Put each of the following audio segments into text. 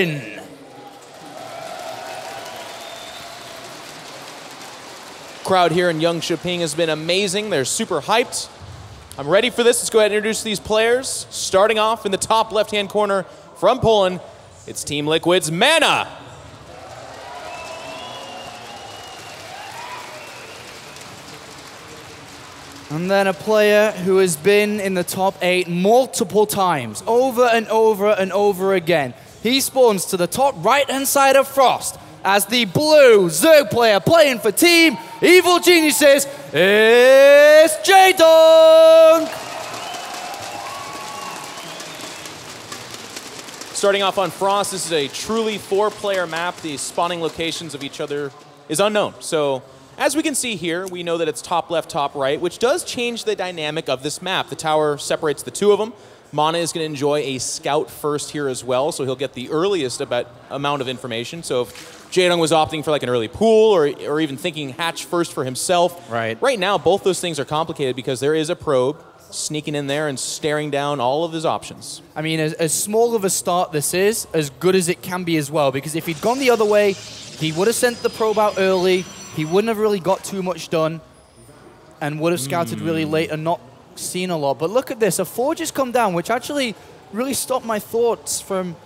in. Crowd here in Yangshiping has been amazing. They're super hyped. I'm ready for this. Let's go ahead and introduce these players. Starting off in the top left-hand corner from Poland, it's Team Liquid's MaNa. And then a player who has been in the top 8 multiple times, over and over and over again. He spawns to the top right-hand side of Frost as the blue Zerg player playing for Team Evil Geniuses. It's Jaedong! Starting off on Frost, this is a truly 4-player map. The spawning locations of each other is unknown. So as we can see here, we know that it's top left, top right, which does change the dynamic of this map. The tower separates the two of them. MaNa is going to enjoy a scout first here as well, so he'll get the earliest amount of information. So if Jaedong was opting for like an early pool or even thinking hatch first for himself, right now both those things are complicated because there is a probe sneaking in there and staring down all of his options. I mean, as small of a start this is, as good as it can be as well, because if he'd gone the other way, he would have sent the probe out early, he wouldn't have really got too much done, and would have scouted really late and not seen a lot. But look at this, a forge has come down, which actually really stopped my thoughts from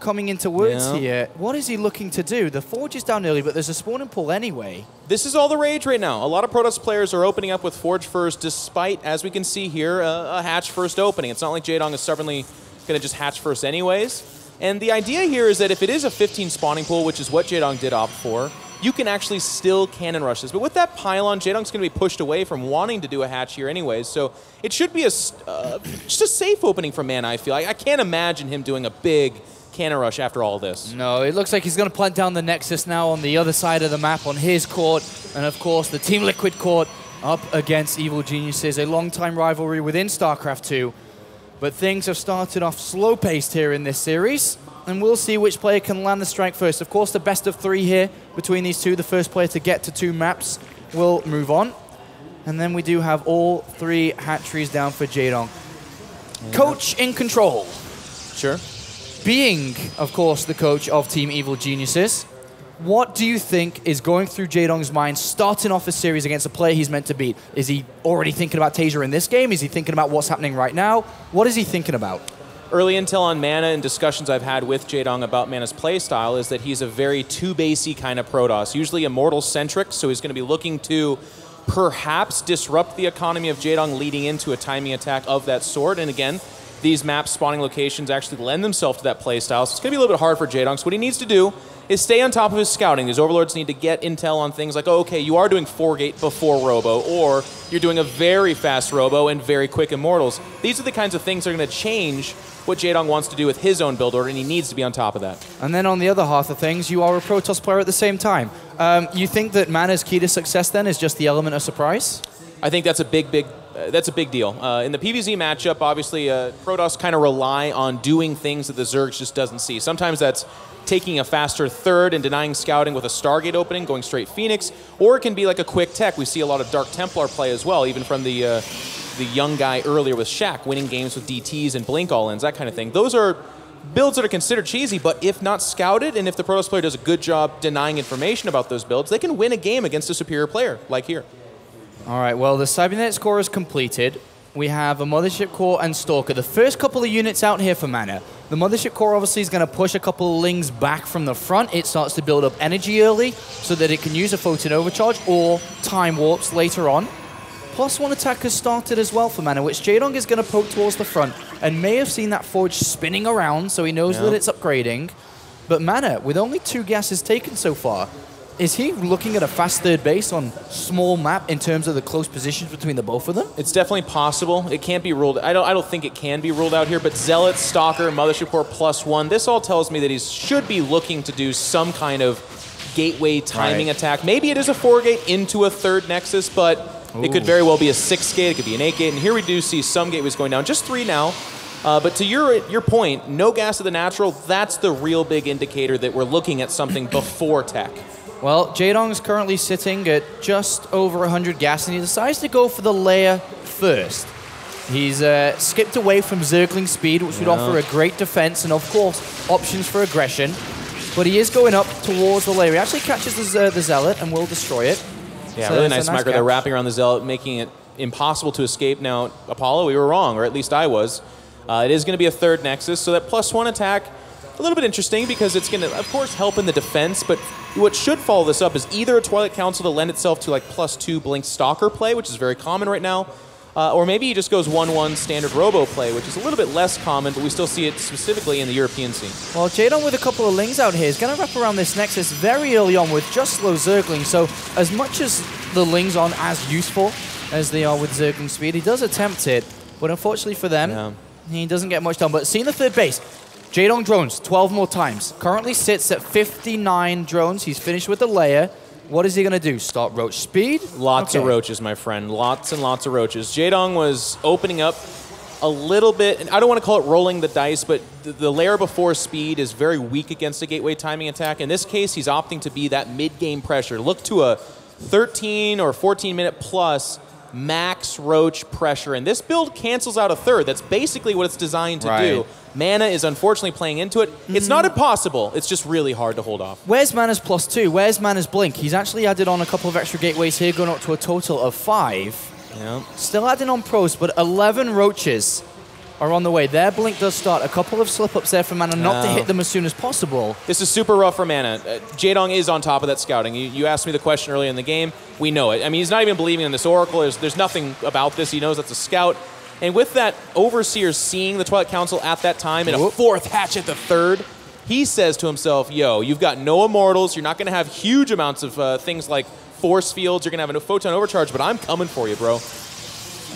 coming into words here. What is he looking to do? The forge is down early, but there's a spawning pool anyway. This is all the rage right now. A lot of Protoss players are opening up with forge first, despite, as we can see here, a hatch first opening. It's not like Jaedong is stubbornly going to just hatch first anyways. And the idea here is that if it is a 15 spawning pool, which is what Jaedong did opt for, you can actually still cannon rush this. But with that pylon, Jaedong's going to be pushed away from wanting to do a hatch here anyways. So it should be just a safe opening for MaNa, I feel. I can't imagine him doing a big cannon rush after all this. No, it looks like he's going to plant down the Nexus now on the other side of the map on his court. And of course, the Team Liquid court up against Evil Geniuses, a long-time rivalry within StarCraft 2. But things have started off slow-paced here in this series. And we'll see which player can land the strike first. Of course, the best of 3 here between these two. The first player to get to 2 maps will move on. And then we do have all 3 hatcheries down for Jaedong. Coach in control. Sure. Being, of course, the coach of Team Evil Geniuses, what do you think is going through Jaedong's mind starting off a series against a player he's meant to beat? Is he already thinking about Tasia in this game? Is he thinking about what's happening right now? What is he thinking about? Early intel on MaNa and discussions I've had with Jaedong about MaNa's playstyle is that he's a very 2-basey kind of Protoss, usually Immortal-centric, so he's going to be looking to perhaps disrupt the economy of Jaedong leading into a timing attack of that sort. And again, these map spawning locations actually lend themselves to that playstyle, so it's going to be a little bit hard for Jaedong. So what he needs to do is stay on top of his scouting. These Overlords need to get intel on things like, oh, okay, you are doing 4-gate before Robo, or you're doing a very fast Robo and very quick Immortals. These are the kinds of things that are going to change what Jaedong wants to do with his own build order, and he needs to be on top of that. And then on the other half of things, you are a Protoss player at the same time. You think that MaNa's key to success then is just the element of surprise? I think that's a big deal. In the PvZ matchup, obviously, Protoss kind of rely on doing things that the Zerg just doesn't see. Sometimes that's taking a faster third and denying scouting with a Stargate opening, going straight Phoenix, or it can be like a quick tech. We see a lot of Dark Templar play as well, even from the young guy earlier with Shaq, winning games with DTs and Blink all-ins, that kind of thing. Those are builds that are considered cheesy, but if not scouted, and if the Protoss player does a good job denying information about those builds, they can win a game against a superior player, like here. All right, well, the Cybernet score is completed. We have a Mothership Core and Stalker. The first couple of units out here for MaNa. The Mothership Core obviously is going to push a couple of Lings back from the front. It starts to build up energy early so that it can use a Photon Overcharge or Time Warps later on. Plus one attack has started as well for MaNa, which Jaedong is going to poke towards the front and may have seen that forge spinning around, so he knows that it's upgrading. But MaNa, with only 2 gases taken so far, is he looking at a fast third base on small map in terms of the close positions between the both of them? It's definitely possible. It can't be ruled. I don't think it can be ruled out here. But Zealot, Stalker, Mothership Core +1. This all tells me that he should be looking to do some kind of gateway timing attack. Maybe it is a 4-gate into a 3rd Nexus, but it could very well be a 6-gate. It could be an 8-gate. And here we do see some gateways going down. Just 3 now. But to your point, no gas of the natural. That's the real big indicator that we're looking at something before tech. Well, Jaedong is currently sitting at just over 100 gas, and he decides to go for the layer first. He's skipped away from Zergling speed, which would offer a great defense and, of course, options for aggression. But he is going up towards the layer. He actually catches the Zealot and will destroy it. Yeah, so really nice micro. catch. They're wrapping around the Zealot, making it impossible to escape. Now, Apollo, we were wrong, or at least I was. It is going to be a third Nexus, so that +1 attack, a little bit interesting because it's going to, of course, help in the defense, but what should follow this up is either a Twilight Council to lend itself to like +2 Blink Stalker play, which is very common right now, or maybe he just goes 1-1 standard Robo play, which is a little bit less common, but we still see it specifically in the European scene. Well, Jaedong with a couple of Lings out here is going to wrap around this Nexus very early on with just slow Zergling, so as much as the Lings aren't as useful as they are with Zergling speed, he does attempt it, but unfortunately for them, he doesn't get much done. But seeing the third base, Jaedong drones 12 more times. Currently sits at 59 drones. He's finished with the layer. What is he going to do? Start roach speed? Lots of roaches, my friend. Lots and lots of roaches. Jaedong was opening up a little bit, and I don't want to call it rolling the dice, but the layer before speed is very weak against a gateway timing attack. In this case, he's opting to be that mid-game pressure. Look to a 13 or 14-minute plus max roach pressure, and this build cancels out a third. That's basically what it's designed to do. MaNa is unfortunately playing into it. It's not impossible, it's just really hard to hold off. Where's MaNa's +2? Where's MaNa's Blink? He's actually added on a couple of extra gateways here, going up to a total of 5. Still adding on pros, but 11 roaches are on the way. Their Blink does start. A couple of slip-ups there for MaNa, not to hit them as soon as possible. This is super rough for MaNa. Jaedong is on top of that scouting. You asked me the question earlier in the game. We know it. I mean, he's not even believing in this Oracle. There's nothing about this. He knows that's a scout. And with that Overseer seeing the Twilight Council at that time and a fourth hatch at the third, he says to himself, yo, you've got no Immortals. You're not going to have huge amounts of things like Force Fields. You're going to have a Photon Overcharge, but I'm coming for you, bro.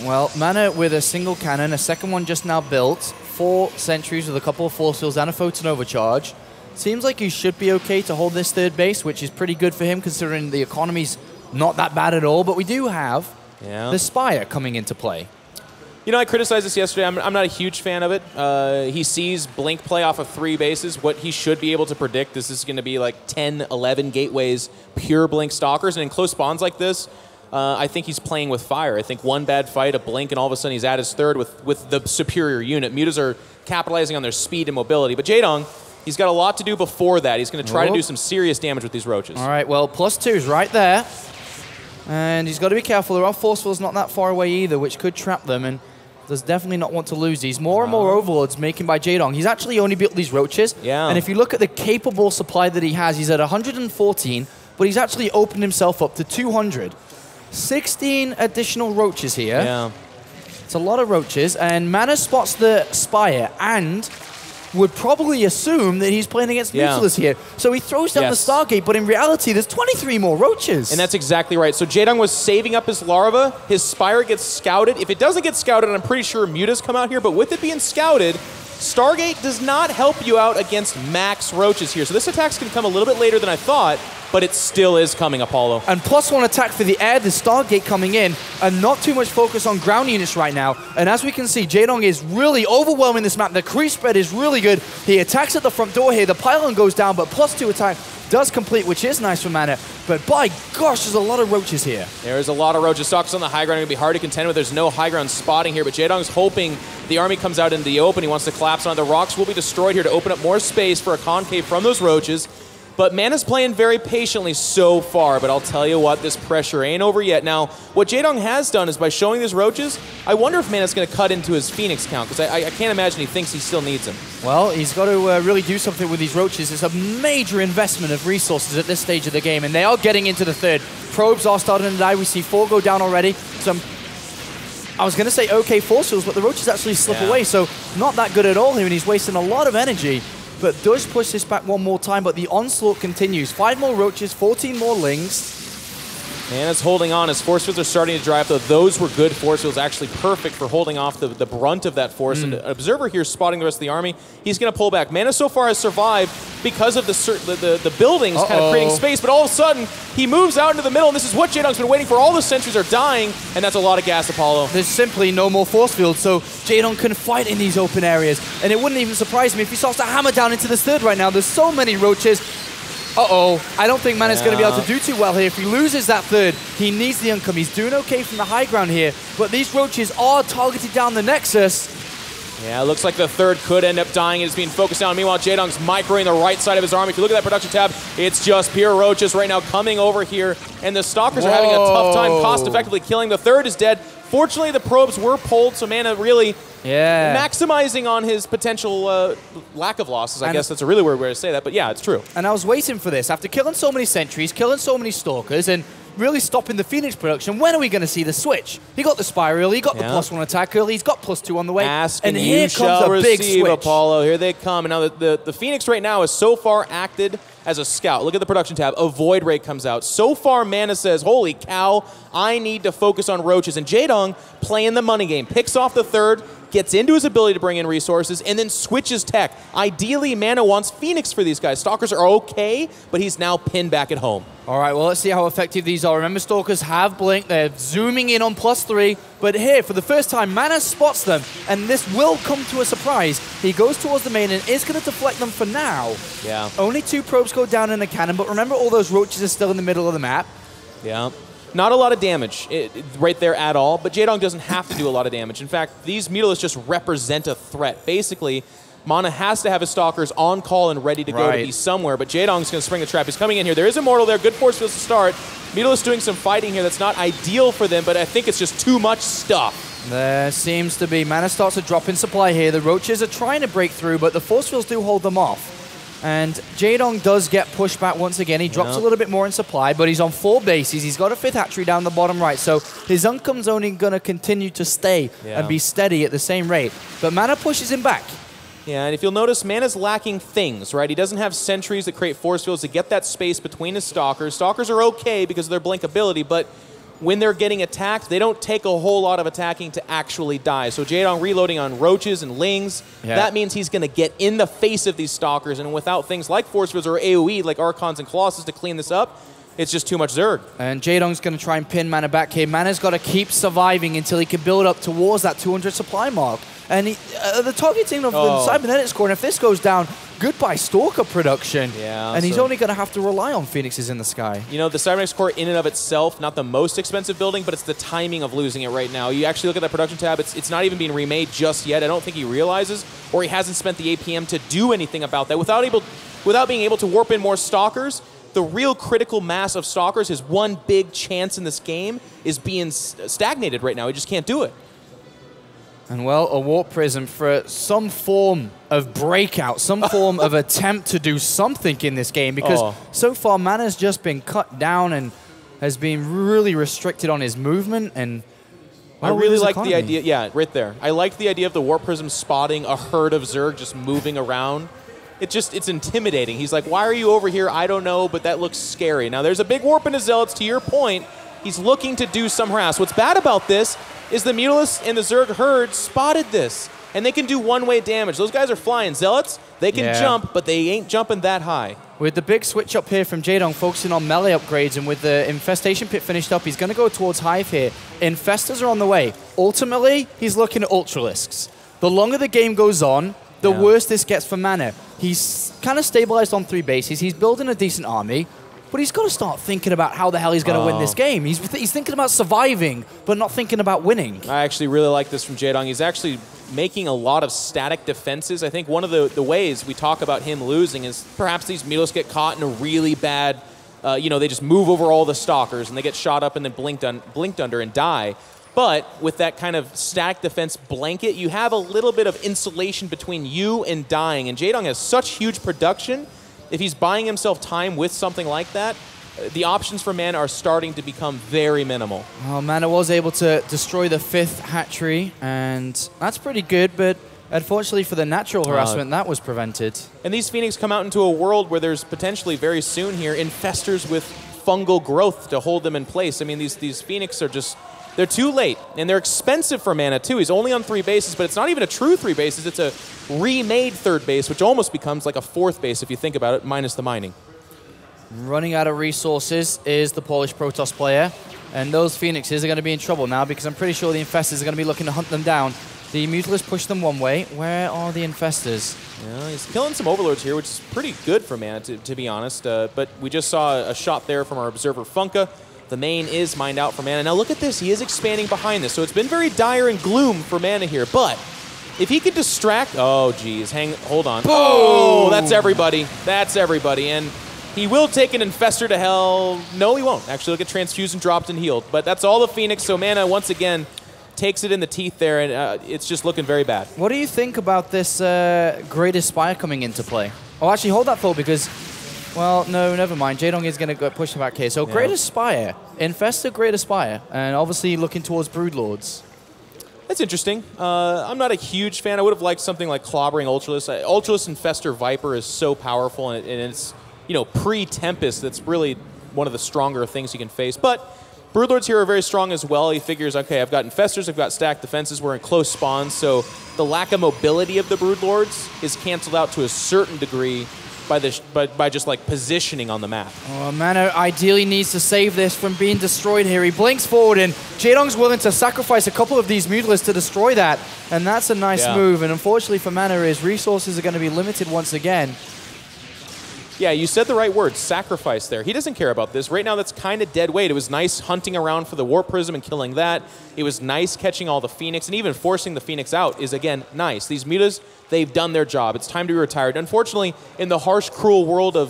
Well, MaNa with a single cannon, a second one just now built, 4 sentries with a couple of Force Fields and a Photon Overcharge. Seems like he should be okay to hold this third base, which is pretty good for him considering the economy's not that bad at all, but we do have the Spire coming into play. You know, I criticized this yesterday. I'm not a huge fan of it. He sees Blink play off of 3 bases. What he should be able to predict, this is going to be like 10, 11 gateways, pure Blink Stalkers, and in close spawns like this, I think he's playing with fire. I think one bad fight, a Blink, and all of a sudden he's at his third with the superior unit. Mutas are capitalizing on their speed and mobility. But Jaedong, he's got a lot to do before that. He's going to try to do some serious damage with these roaches. All right, well, +2 is right there. And he's got to be careful. There are Force Fields not that far away either, which could trap them, and does definitely not want to lose these. More and more Overlords making by Jaedong. He's actually only built these roaches. And if you look at the capable supply that he has, he's at 114, but he's actually opened himself up to 200. 16 additional roaches here. It's a lot of roaches, and MaNa spots the Spire and would probably assume that he's playing against Neutralist here. So he throws down the Stargate, but in reality, there's 23 more roaches. And that's exactly right. So Jaedong was saving up his larva. His Spire gets scouted. If it doesn't get scouted, I'm pretty sure Mutas come out here, but with it being scouted, Stargate does not help you out against max roaches here. So this attack's going to come a little bit later than I thought, but it still is coming, Apollo. And +1 attack for the air, the Stargate coming in, and not too much focus on ground units right now. And as we can see, Jaedong is really overwhelming this map. The creep spread is really good. He attacks at the front door here. The pylon goes down, but +2 attack does complete, which is nice for MaNa. But by gosh, there's a lot of roaches here. There's a lot of roaches. Stalkers on the high ground are going to be hard to contend with. There's no high ground spotting here, but Jaedong's hoping the army comes out into the open. He wants to collapse on. The rocks will be destroyed here to open up more space for a concave from those roaches. But MaNa's playing very patiently so far, but I'll tell you what, this pressure ain't over yet. Now, what Jaedong has done is by showing these roaches, I wonder if MaNa's going to cut into his Phoenix count, because I can't imagine he thinks he still needs him. Well, he's got to really do something with these roaches. It's a major investment of resources at this stage of the game, and they are getting into the third. Probes are starting to die. We see 4 go down already. Some, I was going to say okay Force Fields, but the roaches actually slip away, so not that good at all here, and he's wasting a lot of energy. But does push this back one more time, but the onslaught continues. 5 more roaches, 14 more Lings. MaNa's holding on. His Force Fields are starting to dry up, though. Those were good Force Fields, actually perfect for holding off the brunt of that force. And an Observer here spotting the rest of the army. He's going to pull back. MaNa so far has survived because of the buildings kind of creating space, but all of a sudden, he moves out into the middle, and this is what Jaedong's been waiting for. All the sentries are dying, and that's a lot of gas, Apollo. There's simply no more Force Fields, so Jaedong can fight in these open areas. And it wouldn't even surprise me if he starts to hammer down into this third right now. There's so many roaches. Uh-oh. I don't think MaNa's going to be able to do too well here. If he loses that third, he needs the income. He's doing okay from the high ground here, but these roaches are targeted down the Nexus. Yeah, it looks like the third could end up dying. It's being focused down. Meanwhile, Jaedong's microing the right side of his arm. If you look at that production tab, it's just pure roaches right now coming over here, and the Stalkers are having a tough time cost-effectively killing. The third is dead. Fortunately, the probes were pulled, so MaNa really maximizing on his potential lack of losses. I guess that's a really weird way to say that, but yeah, it's true. And I was waiting for this. After killing so many sentries, killing so many Stalkers, and really stopping the Phoenix production, when are we going to see the switch? He got the Spiral, he got the +1 attack early, he's got +2 on the way, and here comes a big switch. Apollo, here they come. And now the Phoenix right now is so far acted as a scout. Look at the production tab. A Void Ray comes out. So far, MaNa says, holy cow, I need to focus on roaches. And Jaedong playing the money game. Picks off the third, gets into his ability to bring in resources, and then switches tech. Ideally, MaNa wants Phoenix for these guys. Stalkers are okay, but he's now pinned back at home. All right, well, let's see how effective these are. Remember, Stalkers have Blink. They're zooming in on +3. But here, for the first time, MaNa spots them, and this will come to a surprise. He goes towards the main and is going to deflect them for now. Yeah. Only 2 probes go down in the cannon, but remember, all those roaches are still in the middle of the map. Yeah. Not a lot of damage right there at all, but Jaedong doesn't have to do a lot of damage. In fact, these Mutalisks just represent a threat. Basically, MaNa has to have his Stalkers on call and ready to go to be somewhere, but Jaedong's going to spring the trap. He's coming in here. There is Immortal there. Good force fields to start. Mutalisks doing some fighting here that's not ideal for them, but I think it's just too much stuff. There seems to be. MaNa starts to drop in supply here. The roaches are trying to break through, but the force fields do hold them off. And Jaedong does get pushed back once again. He drops a little bit more in supply, but he's on 4 bases. He's got a 5th hatchery down the bottom right, so his income's only going to continue to stay and be steady at the same rate. But MaNa pushes him back. Yeah, and if you'll notice, MaNa's lacking things, right? He doesn't have sentries that create force fields to get that space between his Stalkers. Stalkers are okay because of their blink ability, but when they're getting attacked, they don't take a whole lot of attacking to actually die. So Jaedong reloading on roaches and lings, that means he's going to get in the face of these Stalkers, and without things like force fields or AoE, like Archons and Colossus to clean this up, it's just too much Zerg. And Jaedong's going to try and pin MaNa back here. MaNa's got to keep surviving until he can build up towards that 200 supply mark. And the targeting of the Cybernetics core, and if this goes down, goodbye Stalker production. Yeah, and he's only going to have to rely on Phoenixes in the sky. You know, the Cybernetics core in and of itself, not the most expensive building, but it's the timing of losing it right now. You actually look at that production tab, it's not even being remade just yet. I don't think he realizes, or he hasn't spent the APM to do anything about that. Without being able to warp in more Stalkers, the real critical mass of Stalkers, his one big chance in this game, is being stagnated right now. He just can't do it. And well, a Warp Prism for some form of breakout, some form of attempt to do something in this game, because so far MaNa's just been cut down and has been really restricted on his movement. And I really like the idea, yeah, right there. I like the idea of the Warp Prism spotting a herd of Zerg just moving around. It's intimidating. He's like, why are you over here? I don't know, but that looks scary. Now, there's a big warp in his Zealots, to your point. He's looking to do some harass. What's bad about this is the Mutalisks and the Zerg herd spotted this, and they can do one-way damage. Those guys are flying. Zealots, they can jump, but they ain't jumping that high. With the big switch up here from Jaedong, focusing on melee upgrades, and with the Infestation Pit finished up, he's going to go towards Hive here. Infestors are on the way. Ultimately, he's looking at Ultralisks. The longer the game goes on, the worse this gets for MaNa. He's kind of stabilized on 3 bases. He's building a decent army, but he's got to start thinking about how the hell he's going to win this game. He's thinking about surviving, but not thinking about winning. I actually really like this from Jaedong. He's actually making a lot of static defenses. I think one of the ways we talk about him losing is perhaps these Mutalisks get caught in a really bad, they just move over all the Stalkers and they get shot up and then blinked under and die. But with that kind of static defense blanket, you have a little bit of insulation between you and dying. And Jaedong has such huge production. If he's buying himself time with something like that, the options for MaNa are starting to become very minimal. Well, MaNa was able to destroy the 5th hatchery, and that's pretty good, but unfortunately for the natural harassment, that was prevented. And these Phoenix come out into a world where there's potentially very soon here infestors with fungal growth to hold them in place. I mean, these Phoenix are just... They're too late, and they're expensive for MaNa, too. He's only on 3 bases, but it's not even a true 3 bases. It's a remade 3rd base, which almost becomes like a 4th base if you think about it, minus the mining. Running out of resources is the Polish Protoss player, and those Phoenixes are going to be in trouble now because I'm pretty sure the Infestors are going to be looking to hunt them down. The Mutalisk push them one way. Where are the Infestors? Yeah, he's killing some Overlords here, which is pretty good for MaNa, to be honest. But we just saw a shot there from our observer, Funka. The main is mined out for MaNa. Now look at this. He is expanding behind this. So it's been very dire and gloom for MaNa here. But if he could distract... Oh, geez. Hold on. Boom! Oh, that's everybody. That's everybody. And he will take an Infestor to hell. No, he won't. Actually, look at Transfusion dropped and healed. But that's all the Phoenix. So MaNa, once again, takes it in the teeth there, and it's just looking very bad. What do you think about this Great Aspire coming into play? Oh, actually, hold that thought because, well, no, never mind. Jaedong is going to push back here. So yeah. Great Aspire, Infestor, Great Aspire, and obviously looking towards Broodlords. That's interesting. I'm not a huge fan. I would have liked something like clobbering Ultralisk. Ultralisk Infestor Viper is so powerful, and it's, you know, pre-Tempest. That's really one of the stronger things you can face. But Broodlords here are very strong as well. He figures, okay, I've got Infestors, I've got stacked defenses, we're in close spawns, so the lack of mobility of the Broodlords is canceled out to a certain degree by just like positioning on the map. Oh, MaNa ideally needs to save this from being destroyed here. He blinks forward, and Jaedong's willing to sacrifice a couple of these Mutalisks to destroy that, and that's a nice move. And unfortunately for MaNa, his resources are going to be limited once again. Yeah, you said the right word, sacrifice there. He doesn't care about this. Right now, that's kind of dead weight. It was nice hunting around for the Warp Prism and killing that. It was nice catching all the Phoenix, and even forcing the Phoenix out is, again, nice. These Mutas, they've done their job. It's time to be retired. Unfortunately, in the harsh, cruel world of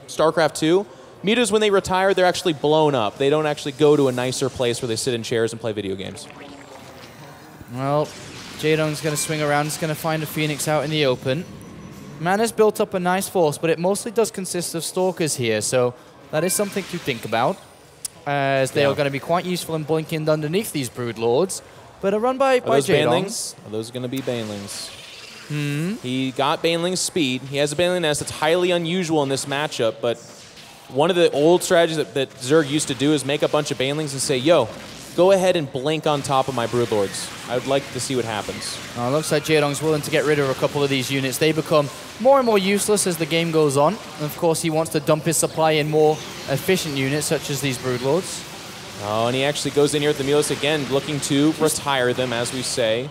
StarCraft 2, Mutas, when they retire, they're actually blown up. They don't actually go to a nicer place where they sit in chairs and play video games. Well, Jaedong's going to swing around. He's going to find a Phoenix out in the open. MaNa's built up a nice force, but it mostly does consist of Stalkers here, so that is something to think about, as they are going to be quite useful in blinking underneath these Broodlords. But a run by Jaedong. Are those going to be Banelings? He got Baneling's speed. He has a Baneling nest. It's highly unusual in this matchup, but one of the old strategies that Zerg used to do is make a bunch of Banelings and say, yo, go ahead and blink on top of my Broodlords. I would like to see what happens. It looks like Jaedong's willing to get rid of a couple of these units. They become more and more useless as the game goes on. And of course, he wants to dump his supply in more efficient units, such as these Broodlords. Oh, and he actually goes in here at the Mutalisk again, looking to retire them, as we say.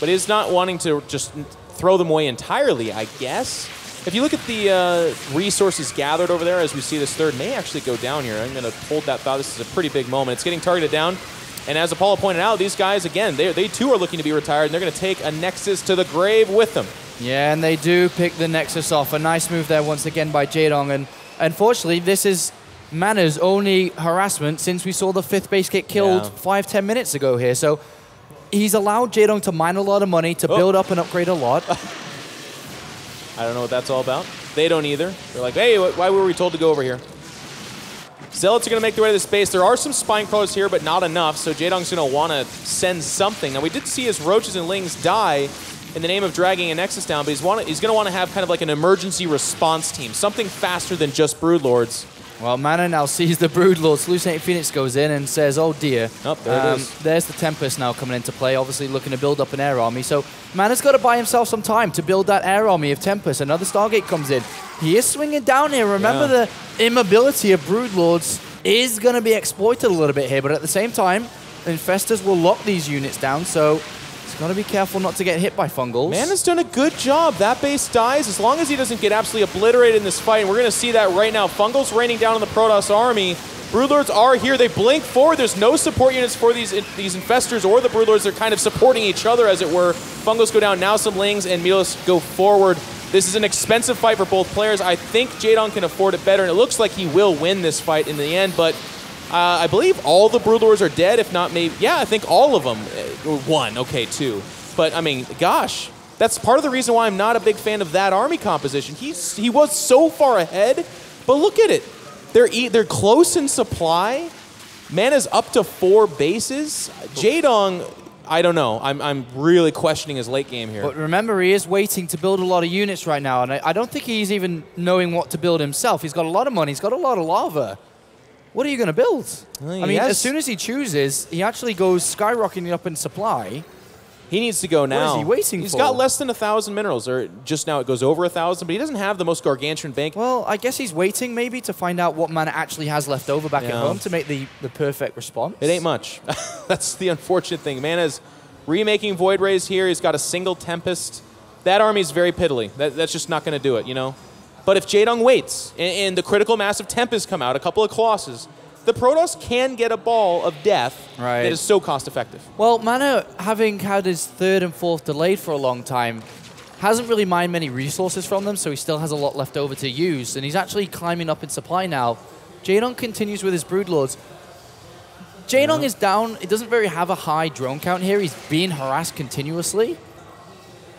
But he's not wanting to just throw them away entirely, I guess. If you look at the resources gathered over there, as we see this third may actually go down here. I'm going to hold that thought. This is a pretty big moment. It's getting targeted down. And as Apollo pointed out, these guys, again, they too are looking to be retired, and they're going to take a Nexus to the grave with them. Yeah, and they do pick the Nexus off. A nice move there once again by Jaedong. And unfortunately, this is MaNa's only harassment since we saw the 5th base get killed 5-10 minutes ago here. So he's allowed Jaedong to mine a lot of money, to build up and upgrade a lot. I don't know what that's all about. They don't either. They're like, hey, why were we told to go over here? Zealots are going to make their way to the space. There are some Spine Crawlers here, but not enough, so Jaedong's going to want to send something. Now, we did see his Roaches and Lings die in the name of dragging a Nexus down, but he's going to want to have kind of like an emergency response team, something faster than just Broodlords. Well, MaNa now sees the Broodlords. Hallucinating Phoenix goes in and says, oh dear. Oh, there it is. There's the Tempest now coming into play, obviously looking to build up an air army. So MaNa's got to buy himself some time to build that air army of Tempest. Another Stargate comes in. He is swinging down here. Remember, the immobility of Broodlords is going to be exploited a little bit here, but at the same time, Infestors will lock these units down, so he's got to be careful not to get hit by Fungals. MaNa's done a good job. That base dies as long as he doesn't get absolutely obliterated in this fight, and we're going to see that right now. Fungals raining down on the Protoss army. Broodlords are here. They blink forward. There's no support units for these Infestors or the Broodlords. They're kind of supporting each other, as it were. Fungals go down. Now some Lings and Mutalisk go forward. This is an expensive fight for both players. I think Jaedong can afford it better, and it looks like he will win this fight in the end, but I believe all the Broodlords are dead, if not maybe, yeah, I think all of them. One, okay, two. But, I mean, gosh, that's part of the reason why I'm not a big fan of that army composition. He was so far ahead, but look at it. They're close in supply. MaNa's up to 4 bases. Jaedong, I don't know. I'm really questioning his late game here. But remember, he is waiting to build a lot of units right now, and I don't think he's even knowing what to build himself. He's got a lot of money. He's got a lot of lava. What are you going to build? I mean, as soon as he chooses, he actually goes skyrocketing up in supply. He needs to go now. What is he waiting for? He's got less than 1,000 minerals, or just now it goes over 1,000, but he doesn't have the most gargantuan bank. Well, I guess he's waiting maybe to find out what MaNa actually has left over back at home to make the perfect response. It ain't much. That's the unfortunate thing. MaNa's Remaking Void Rays here. He's got a single Tempest. That army is very piddly. That's just not going to do it, you know? But if Jaedong waits and the critical mass of Tempest come out, a couple of Colossus, the Protoss can get a ball of death that is so cost-effective. Well, MaNa, having had his 3rd and 4th delayed for a long time, hasn't really mined many resources from them, so he still has a lot left over to use, and he's actually climbing up in supply now. Jaedong continues with his Broodlords. Jaedong is down. He doesn't very have a high drone count here. He's being harassed continuously.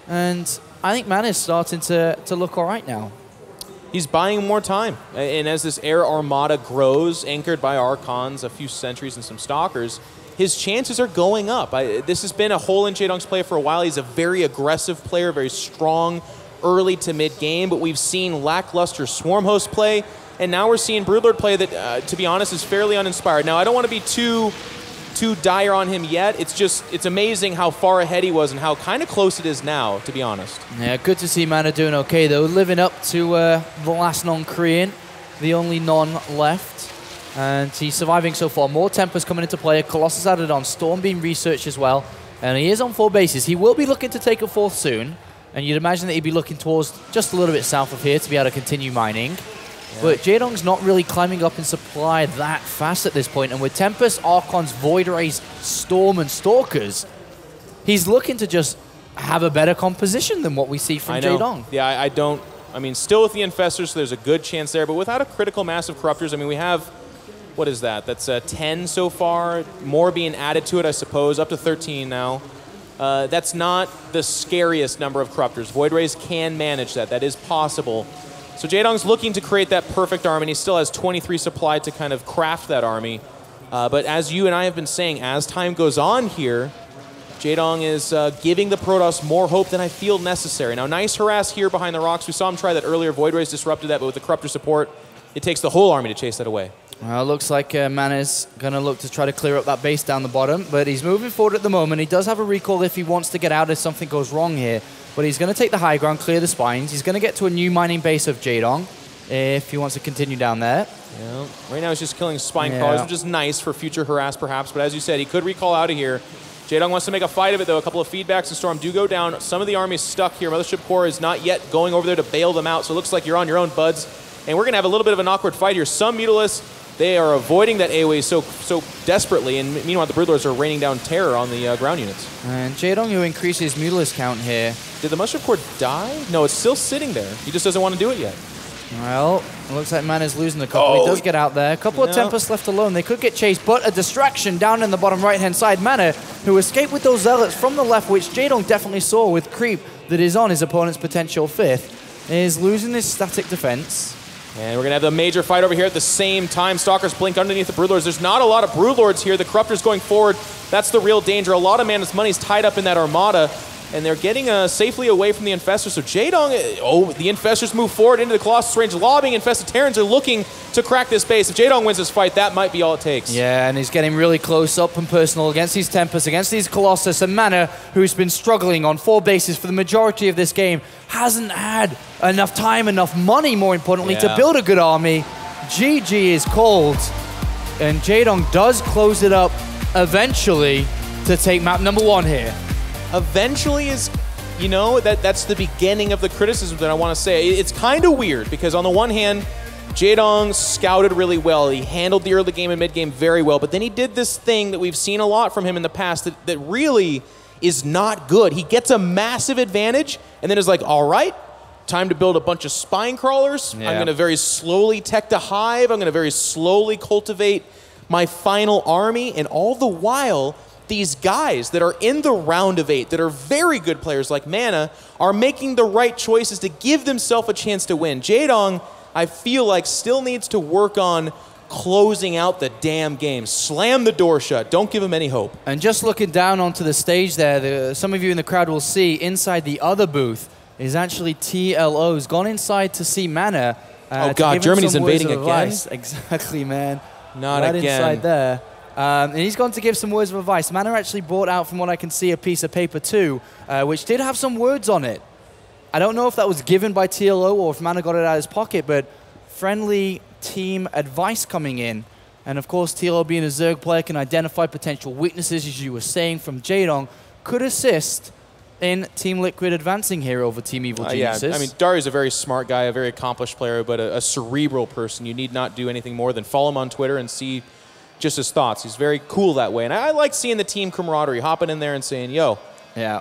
And I think MaNa is starting to look all right now. He's buying more time. And as this air armada grows, anchored by Archons, a few sentries, and some Stalkers, his chances are going up. This has been a hole in Jaedong's play for a while. He's a very aggressive player, very strong early to mid-game, but we've seen lackluster Swarm Host play, and now we're seeing Broodlord play that, to be honest, is fairly uninspired. Now, I don't want to be too dire on him yet. It's amazing how far ahead he was and how kind of close it is now, to be honest. Yeah, good to see MaNa doing okay, though. Living up to the last non-Korean, the only non left. And he's surviving so far. More Tempest coming into play. Colossus added on. Storm being researched as well. And he is on 4 bases. He will be looking to take a 4th soon. And you'd imagine that he'd be looking towards just a little bit south of here to be able to continue mining. Yeah. But Jaedong's not really climbing up in supply that fast at this point. And with Tempest, Archons, Void Rays, Storm, and Stalkers, he's looking to just have a better composition than what we see from Jaedong. Yeah, I mean, still with the Infestors, so there's a good chance there. But without a critical mass of Corruptors, I mean, we have... What is that? That's 10 so far. More being added to it, I suppose. Up to 13 now. That's not the scariest number of Corruptors. Void Rays can manage that. That is possible. So Jaedong's looking to create that perfect army, and he still has 23 supply to kind of craft that army. But as you and I have been saying, as time goes on here, Jaedong is giving the Protoss more hope than I feel necessary. Now, nice harass here behind the rocks. We saw him try that earlier. Void Rays disrupted that, but with the Corruptor support, it takes the whole army to chase that away. Well, it looks like MaNa's going to look to try to clear up that base down the bottom, but he's moving forward at the moment. He does have a recall if he wants to get out if something goes wrong here, but he's going to take the high ground, clear the spines. He's going to get to a new mining base of Jaedong if he wants to continue down there. Yeah. Right now he's just killing spine crawlers, which is nice for future harass perhaps, but as you said, he could recall out of here. Jaedong wants to make a fight of it, though. A couple of feedbacks to Storm do go down. Some of the army is stuck here. Mothership Core is not yet going over there to bail them out, so it looks like you're on your own, buds. And we're going to have a little bit of an awkward fight here. Some Mutalisks, they are avoiding that AoE so desperately, and meanwhile the Broodlords are raining down terror on the ground units. And Jaedong, who increases Mutalisk count here. Did the Mothership Core die? No, it's still sitting there. He just doesn't want to do it yet. Well, it looks like MaNa's losing a couple. He does get out there. A couple of Tempests left alone. They could get chased, but a distraction down in the bottom right-hand side. MaNa, who escaped with those Zealots from the left, which Jaedong definitely saw with creep that is on his opponent's potential 5th, is losing his static defense. And we're going to have the major fight over here at the same time. Stalkers blink underneath the Broodlords. There's not a lot of Broodlords here. The Corruptors going forward. That's the real danger. A lot of MaNa's money's tied up in that Armada, and they're getting safely away from the Infestors. So Jaedong, the Infestors move forward into the Colossus range. Lobbing Infested Terrans are looking to crack this base. If Jaedong wins this fight, that might be all it takes. Yeah, and he's getting really close up and personal against these Tempests, against these Colossus. And MaNa, who's been struggling on 4 bases for the majority of this game, hasn't had enough time, enough money, more importantly, to build a good army. GG is called, and Jaedong does close it up eventually to take map number 1 here. Eventually is, you know, that's the beginning of the criticism that I want to say. It's kind of weird because on the one hand, Jaedong scouted really well. He handled the early game and mid game very well, but then he did this thing that we've seen a lot from him in the past that really is not good. He gets a massive advantage and then is like, all right, time to build a bunch of spine crawlers. I'm going to very slowly tech the hive. I'm going to very slowly cultivate my final army, and all the while, these guys that are in the round of 8 that are very good players like MaNa are making the right choices to give themselves a chance to win. Jaedong, I feel like, still needs to work on closing out the damn game. Slam the door shut. Don't give him any hope. And just looking down onto the stage there, some of you in the crowd will see inside the other booth is actually TLO's gone inside to see MaNa. Oh God, Germany's invading again? Exactly, man. Not right again. Inside there. And he's gone to give some words of advice. MaNa actually brought out, from what I can see, a piece of paper too, which did have some words on it. I don't know if that was given by TLO or if MaNa got it out of his pocket, but friendly team advice coming in. And of course, TLO being a Zerg player can identify potential weaknesses, as you were saying, from Jaedong. could assist in Team Liquid advancing here over Team Evil Geniuses. Yeah, I mean, Dario's a very smart guy, a very accomplished player, but a cerebral person. You need not do anything more than follow him on Twitter and see just his thoughts. He's very cool that way. And I like seeing the team camaraderie, hopping in there and saying, yo,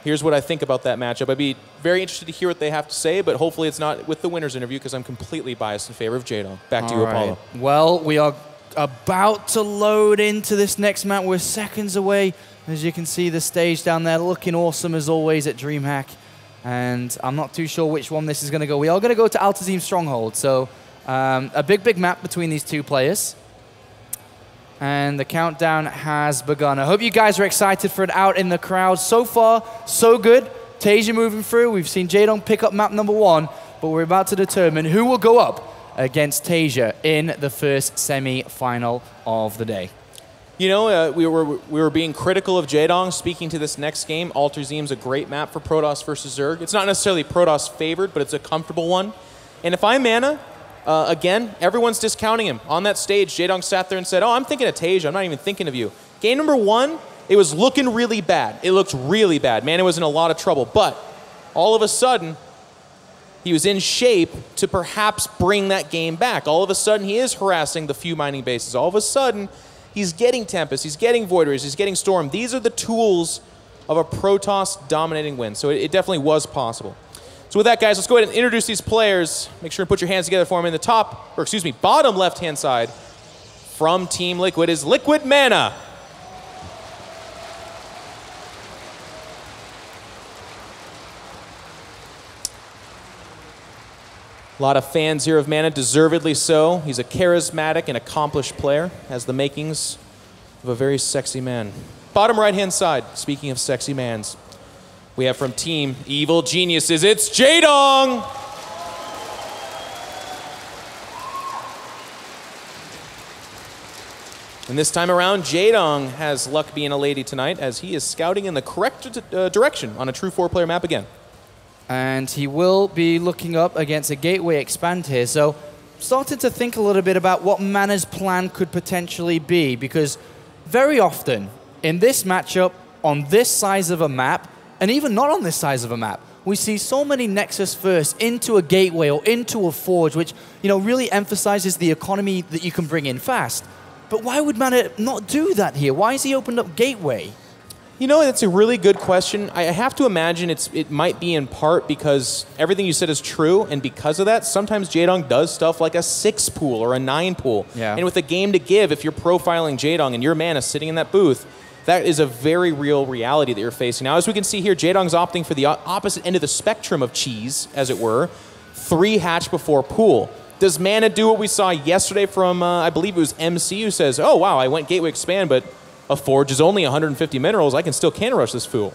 here's what I think about that matchup. I'd be very interested to hear what they have to say, but hopefully it's not with the winners interview because I'm completely biased in favor of Jaedong. Back to you, Apollo. Well, we are about to load into this next map. We're seconds away. As you can see, the stage down there looking awesome as always at DreamHack. And I'm not too sure which one this is going to go. We are going to go to Altazim Stronghold. So a big map between these two players. And the countdown has begun. I hope you guys are excited for it out in the crowd. So far, so good. Tasia moving through. We've seen Jaedong pick up map number 1. But we're about to determine who will go up against Tasia in the first semi-final of the day. You know, we were being critical of Jaedong. Speaking to this next game, Altazim's a great map for Protoss versus Zerg. It's not necessarily Protoss favored, but it's a comfortable one. And if I'm MaNa, again, everyone's discounting him. On that stage, Jaedong sat there and said, oh, I'm thinking of Tasia. I'm not even thinking of you. Game number 1, it was looking really bad. It looked really bad. MaNa was in a lot of trouble. But all of a sudden, he was in shape to perhaps bring that game back. All of a sudden, he is harassing the few mining bases. All of a sudden, he's getting Tempest, he's getting Void Rays, he's getting Storm. These are the tools of a Protoss dominating win. So it definitely was possible. So with that, guys, let's go ahead and introduce these players. Make sure to put your hands together for him. In the top, or excuse me, bottom left-hand side from Team Liquid is Liquid MaNa. A lot of fans here of MaNa, deservedly so. He's a charismatic and accomplished player, has the makings of a very sexy man. Bottom right-hand side, speaking of sexy mans, we have from Team Evil Geniuses, it's Jaedong! And this time around, Jaedong has luck being a lady tonight as he is scouting in the correct direction on a true 4-player map again. And he will be looking up against a Gateway Expand here. So started to think a little bit about what MaNa's plan could potentially be, because very often in this matchup, on this size of a map, and even not on this size of a map, we see so many Nexus first into a Gateway or into a Forge, which really emphasizes the economy that you can bring in fast. But why would MaNa not do that here? Why has he opened up Gateway? You know, that's a really good question. I have to imagine it might be in part because everything you said is true, and because of that, sometimes Jaedong does stuff like a 6 pool or a 9 pool. Yeah. And with a game to give, if you're profiling Jaedong and you're MaNa sitting in that booth, that is a very real reality that you're facing. Now, as we can see here, Jaedong's opting for the opposite end of the spectrum of cheese, as it were, 3 hatch before pool. Does MaNa do what we saw yesterday from, I believe it was MC, who says, oh, wow, I went Gateway Expand, but a Forge is only 150 minerals. I can still cannon rush this fool.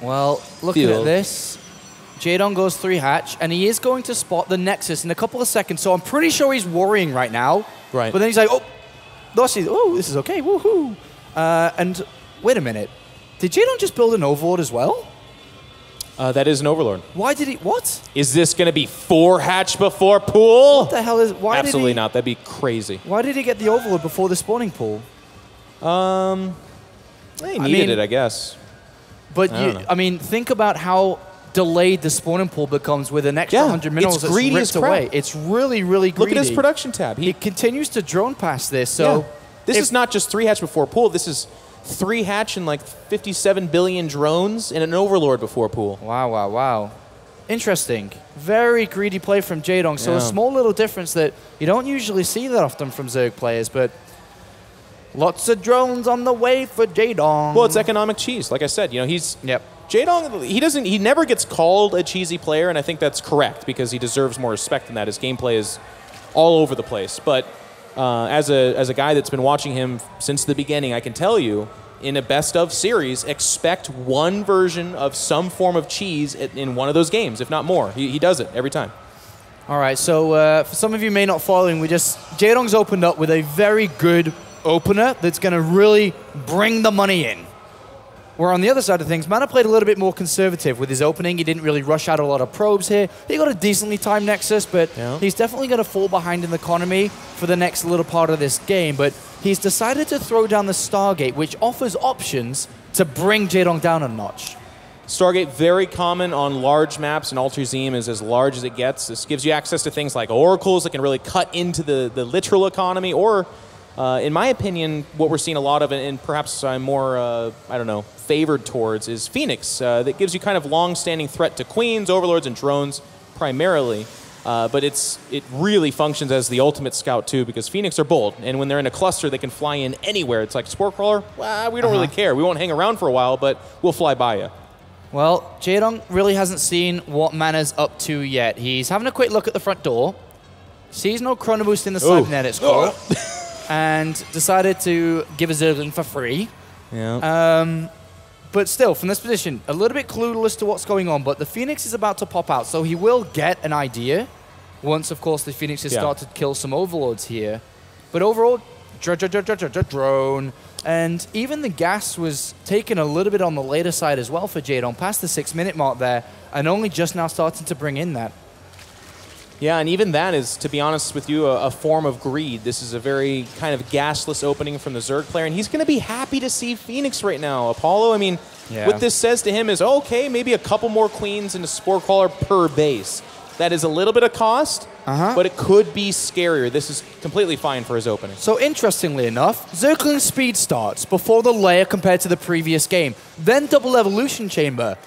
Well, looking at this, Jaedong goes 3 hatch, and he is going to spot the Nexus in a couple of seconds, so I'm pretty sure he's worrying right now. Right. But then he's like, oh, this is okay, woohoo. And wait a minute. Did Jaedong just build an Overlord as well? That is an Overlord. Why did he, what? Is this going to be 4 hatch before pool? What the hell is, why Absolutely did he, not. That'd be crazy. Why did he get the Overlord before the spawning pool? They needed it, I guess. But I mean, think about how delayed the spawning pool becomes with an extra 100 minerals that's ripped away. It's really, really greedy. Look at his production tab. He continues to drone past this. So this is not just 3 hatch before pool. This is 3 hatch and like 57 billion drones and an Overlord before pool. Wow, wow, wow. Interesting. Very greedy play from Jaedong. So a small little difference that you don't usually see that often from Zerg players, but lots of drones on the way for Jaedong. Well, it's economic cheese. Like I said, he's Jaedong. He never gets called a cheesy player, and I think that's correct because he deserves more respect than that. His gameplay is all over the place. But as a guy that's been watching him since the beginning, I can tell you, in a best of series, expect one version of some form of cheese in one of those games, if not more. He does it every time. All right. So for some of you may not following, Jaedong's opened up with a very good opener that's going to really bring the money in. Where on the other side of things, MaNa played a little bit more conservative with his opening. He didn't really rush out a lot of probes here. He got a decently timed Nexus, but he's definitely going to fall behind in the economy for the next little part of this game. But he's decided to throw down the Stargate, which offers options to bring Jaedong down a notch. Stargate, very common on large maps, and Altruism is as large as it gets. This gives you access to things like oracles that can really cut into the literal economy, or, in my opinion, what we're seeing a lot of, and perhaps I'm more, I don't know, favored towards, is Phoenix. That gives you kind of long-standing threat to queens, overlords, and drones, primarily. But it really functions as the ultimate scout, too, because Phoenix are bold, and when they're in a cluster, they can fly in anywhere. It's like Spore Crawler, well, we don't really care. We won't hang around for a while, but we'll fly by you. Well, Jaedong really hasn't seen what MaNa's up to yet. He's having a quick look at the front door, sees no chrono boost in the cybernetics core, and decided to give a Zergling for free. Yeah. But still, from this position, a little bit clueless to what's going on, but the Phoenix is about to pop out, so he will get an idea once, of course, the Phoenix has started to kill some overlords here. But overall, drone. And even the gas was taken a little bit on the later side as well for Jaedong, past the 6-minute mark there, and only just now starting to bring in that. Yeah, and even that is, to be honest with you, a form of greed. This is a very kind of gasless opening from the Zerg player, and he's going to be happy to see Phoenix right now. Apollo, I mean, what this says to him is, okay, maybe a couple more queens and a Spore Crawler per base. That is a little bit of cost, but it could be scarier. This is completely fine for his opening. So interestingly enough, Zergling speed starts before the layer compared to the previous game. Then double evolution chamber.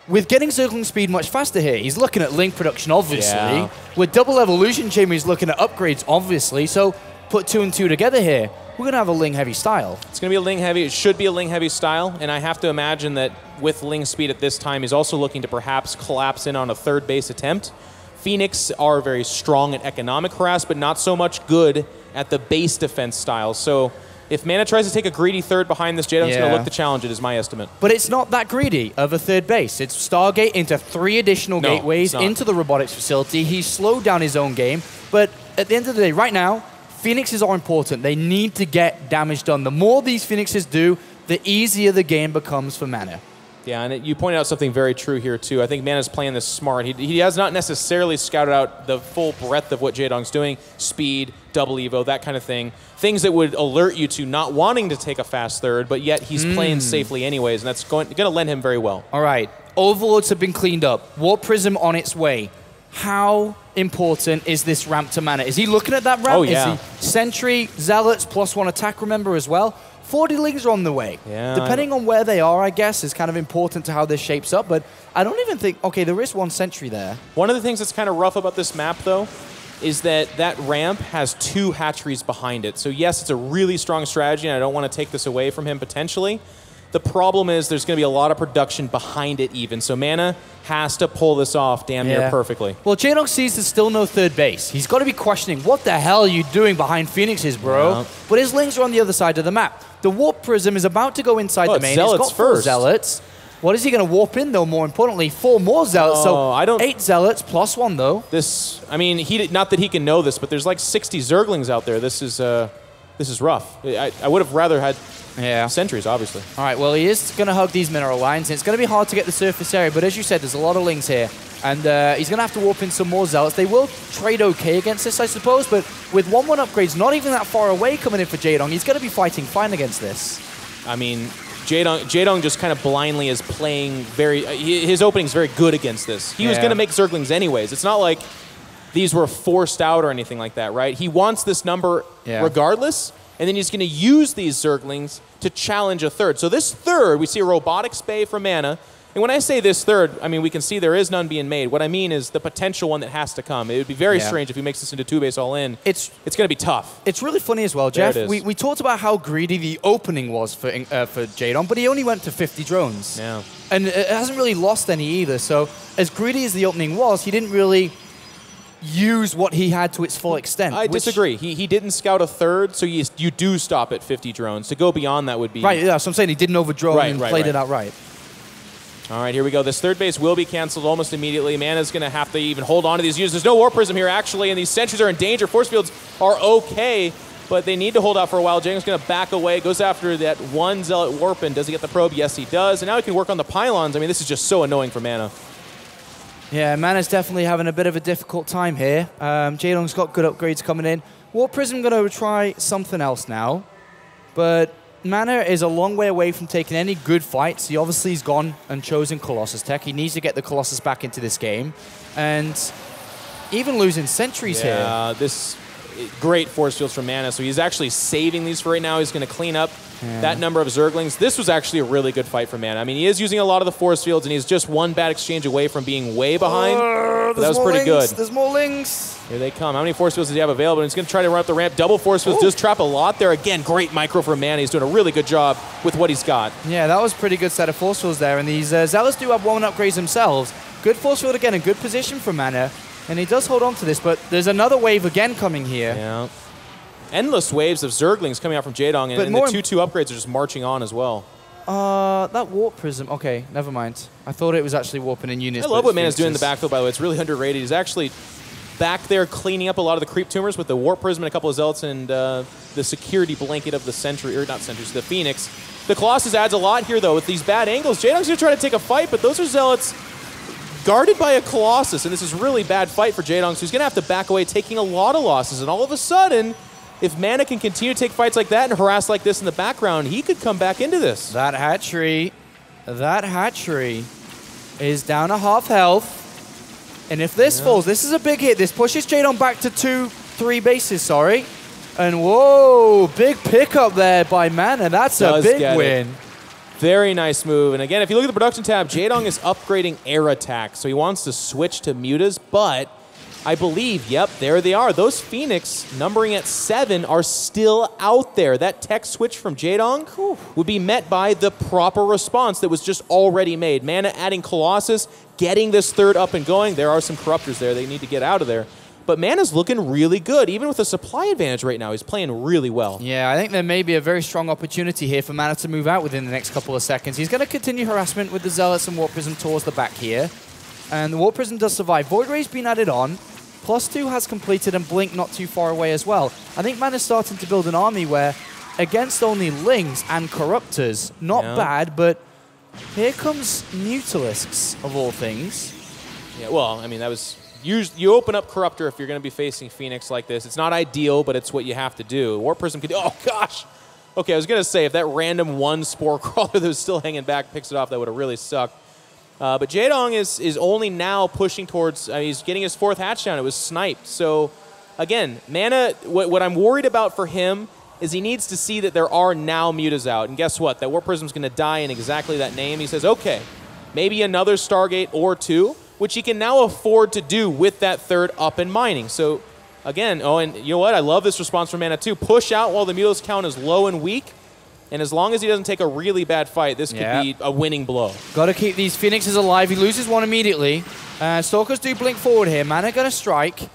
With getting Zergling speed much faster here, he's looking at link production, obviously. Yeah. With double evolution chamber, he's looking at upgrades, obviously. So put 2 and 2 together here, we're going to have a Ling heavy style. It's going to be a Ling heavy. It should be a Ling heavy style. And I have to imagine that with Ling speed at this time, he's also looking to perhaps collapse in on a third base attempt. Phoenix are very strong at economic harass, but not so much good at the base defense style. So if MaNa tries to take a greedy third behind this, Jaedong's going to look to challenge it, is my estimate. But it's not that greedy of a third base. It's Stargate into 3 additional gateways into the robotics facility. He's slowed down his own game. But at the end of the day, right now, Phoenixes are important. They need to get damage done. The more these Phoenixes do, the easier the game becomes for MaNa. Yeah, and you pointed out something very true here, too. I think MaNa's playing this smart. He has not necessarily scouted out the full breadth of what Jaedong's doing. Speed, double evo, that kind of thing. Things that would alert you to not wanting to take a fast third, but yet he's playing safely anyways, and that's going to lend him very well. All right. Overlords have been cleaned up. Warp Prism on its way. How important is this ramp to MaNa? Is he looking at that ramp? Oh, yeah. Is he Sentry, Zealots, +1 attack, remember, as well? 40 Lings are on the way. Yeah, depending on where they are, I guess, is kind of important to how this shapes up, but I don't even think... Okay, there is 1 Sentry there. One of the things that's kind of rough about this map, though, is that that ramp has 2 hatcheries behind it. So yes, it's a really strong strategy, and I don't want to take this away from him potentially. The problem is there's going to be a lot of production behind it even, so MaNa has to pull this off damn near perfectly. Well, Jaedong sees there's still no third base. He's got to be questioning, what the hell are you doing behind Phoenixes, bro? Yeah. But his Lings are on the other side of the map. The Warp Prism is about to go inside the main. Zealots it's got 4 Zealots. What is he going to warp in, though, more importantly? 4 more Zealots, so I don't, 8 Zealots +1, though. This, I mean, not that he can know this, but there's like 60 Zerglings out there. This is rough. I would have rather had sentries, obviously. All right, well, he is going to hug these mineral lines, and it's going to be hard to get the surface area, but as you said, there's a lot of Lings here, and he's going to have to warp in some more Zealots. They will trade okay against this, I suppose, but with 1-1 upgrades not even that far away coming in for Jaedong, he's going to be fighting fine against this. I mean, Jaedong just kind of blindly is playing his opening's very good against this. He was going to make Zerglings anyways. It's not like these were forced out or anything like that, right? He wants this number regardless, and then he's going to use these Zerglings to challenge a third. So this third, we see a robotics bay for MaNa. And when I say this third, I mean, we can see there is none being made. What I mean is the potential one that has to come. It would be very strange if he makes this into 2-base all in. It's going to be tough. It's really funny as well, Jeff. We talked about how greedy the opening was for Jaedong, but he only went to 50 drones. Yeah. And it hasn't really lost any either. So as greedy as the opening was, he didn't really use what he had to its full extent. I disagree. He didn't scout a third, so you do stop at 50 drones. To go beyond that would be... Right, yeah, so I'm saying he didn't overdrone and played it out right. All right, here we go. This third base will be canceled almost immediately. MaNa's going to have to even hold on to these units. There's no Warp Prism here, actually, and these sentries are in danger. Force fields are okay, but they need to hold out for a while. Jaedong's going to back away, goes after that 1 Zealot Warp, and does he get the probe? Yes, he does. And now he can work on the pylons. I mean, this is just so annoying for MaNa. Yeah, MaNa's definitely having a bit of a difficult time here. Jaedong's got good upgrades coming in. Warp Prism going to try something else now, but MaNa is a long way away from taking any good fights. He obviously has gone and chosen Colossus Tech. He needs to get the Colossus back into this game. And even losing sentries here. Yeah, this great force fields from MaNa. So he's actually saving these for right now. He's going to clean up that number of Zerglings. This was actually a really good fight for MaNa. I mean, he is using a lot of the force fields, and he's just one bad exchange away from being way behind. But that was pretty good. There's more lings. Here they come. How many force fields does he have available? And he's going to try to run up the ramp. Double force fields does trap a lot there. Again, great micro for MaNa. He's doing a really good job with what he's got. Yeah, that was a pretty good set of force fields there. And these Zealots do have 1 upgrades themselves. Good force field again, a good position for MaNa. And he does hold on to this, but there's another wave again coming here. Yeah. Endless waves of Zerglings coming out from Jaedong, and the 2-2 upgrades are just marching on as well. That warp prism. Okay, never mind. I thought it was actually warping in units. I love what MaNa's doing in the backfield, by the way. It's really underrated. He's actually back there cleaning up a lot of the creep tumors with the warp prism and a couple of zealots and the security blanket of the sentry, or not sentries, the Phoenix. The Colossus adds a lot here, though, with these bad angles. Jaedong's going to try to take a fight, but those are zealots guarded by a Colossus, and this is a really bad fight for Jaedong, so he's going to have to back away, taking a lot of losses, and all of a sudden, if MaNa can continue to take fights like that and harass like this in the background, he could come back into this. That hatchery is down to half health. And if this falls, this is a big hit. This pushes Jaedong back to 2-3 bases, sorry. And whoa, big pickup there by MaNa. That's a big win. Very nice move. And again, if you look at the production tab, Jaedong is upgrading air attack. So he wants to switch to mutas, but I believe, yep, there they are. Those Phoenix, numbering at 7, are still out there. That tech switch from Jaedong would be met by the proper response that was just already made. MaNa adding Colossus, getting this third up and going. There are some Corruptors there. They need to get out of there. But MaNa's looking really good. Even with a supply advantage right now, he's playing really well. Yeah, I think there may be a very strong opportunity here for MaNa to move out within the next couple of seconds. He's going to continue harassment with the Zealots and Warp Prism towards the back here. And the Warp Prism does survive. Void Ray's been added on. +2 has completed, and Blink not too far away as well. I think MaNa's starting to build an army where, against only Lings and Corruptors, not bad, but here comes Mutalisks, of all things. Yeah, well, I mean, that was... You open up Corruptor if you're going to be facing Phoenix like this. It's not ideal, but it's what you have to do. Warp Prism could... Oh, gosh! Okay, I was going to say, if that random one Spore Crawler that was still hanging back picks it off, that would have really sucked. But Jaedong is only now pushing towards... he's getting his 4th hatch down. It was sniped. So, again, MaNa... What I'm worried about for him is he needs to see that there are now mutas out. And guess what? That Warp Prism's going to die in exactly that name. He says, okay, maybe another Stargate or 2, which he can now afford to do with that 3rd up and mining. So, again, oh, and you know what? I love this response from MaNa, too. Push out while the Mutalisk count is low and weak. And as long as he doesn't take a really bad fight, this could be a winning blow. Got to keep these Phoenixes alive. He loses one immediately. Stalkers do blink forward here. MaNa going to strike.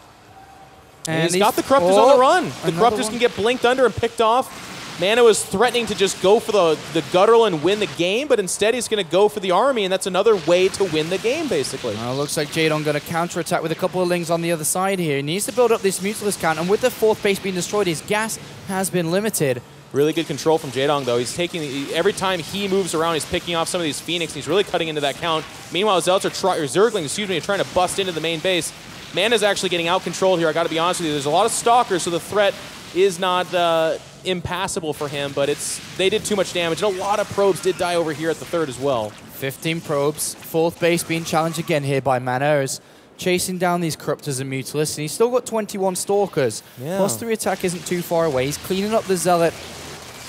And he's got the Corruptors on the run. The Corruptors can get blinked under and picked off. MaNa was threatening to just go for the guttural and win the game, but instead he's going to go for the army, and that's another way to win the game, basically. Looks like Jaedong going to counterattack with a couple of Lings on the other side here. He needs to build up this Mutalisk count, and with the 4th base being destroyed, his gas has been limited. Really good control from Jaedong, though. He's taking every time he moves around, he's picking off some of these Phoenix, and he's really cutting into that count. Meanwhile, Zealots Zerglings, are trying to bust into the main base. MaNa's actually getting out-controlled here, I got to be honest with you. There's a lot of Stalkers, so the threat is not impassable for him, but they did too much damage, and a lot of probes did die over here at the 3rd as well. 15 probes, 4th base being challenged again here by MaNa, is chasing down these Corruptors and Mutalisks, and he's still got 21 Stalkers. +3 attack isn't too far away. He's cleaning up the Zealot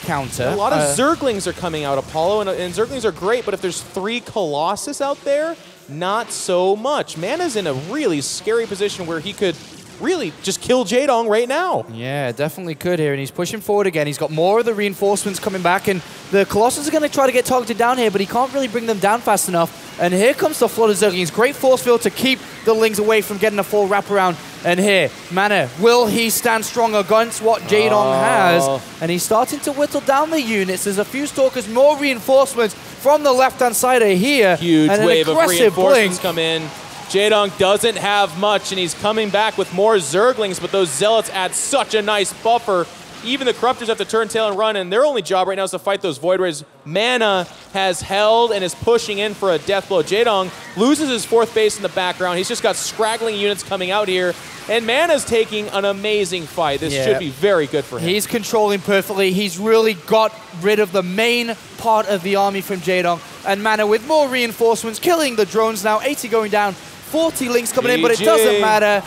counter. A lot of Zerglings are coming out, Apollo, and Zerglings are great, but if there's 3 Colossus out there, not so much. MaNa's in a really scary position where he could really just kill Jaedong right now. Yeah, definitely could here, and he's pushing forward again. He's got more of the reinforcements coming back, and the Colossus are going to try to get targeted down here, but he can't really bring them down fast enough. And here comes the flood of Zerglings. Great force field to keep the Lings away from getting a full wraparound. And here, MaNa, will he stand strong against what Jaedong has? And he's starting to whittle down the units. There's a few Stalkers, more reinforcements from the left-hand side of here. Huge wave of reinforcements come in. Jaedong doesn't have much, and he's coming back with more Zerglings, but those Zealots add such a nice buffer. Even the Corruptors have to turn tail and run, and their only job right now is to fight those Void Rays. MaNa has held and is pushing in for a death blow. Jaedong loses his 4th base in the background. He's just got scraggling units coming out here. And MaNa's taking an amazing fight. This should be very good for him. He's controlling perfectly. He's really got rid of the main part of the army from Jaedong. And MaNa with more reinforcements, killing the drones now. 80 going down, 40 links coming in, but it doesn't matter.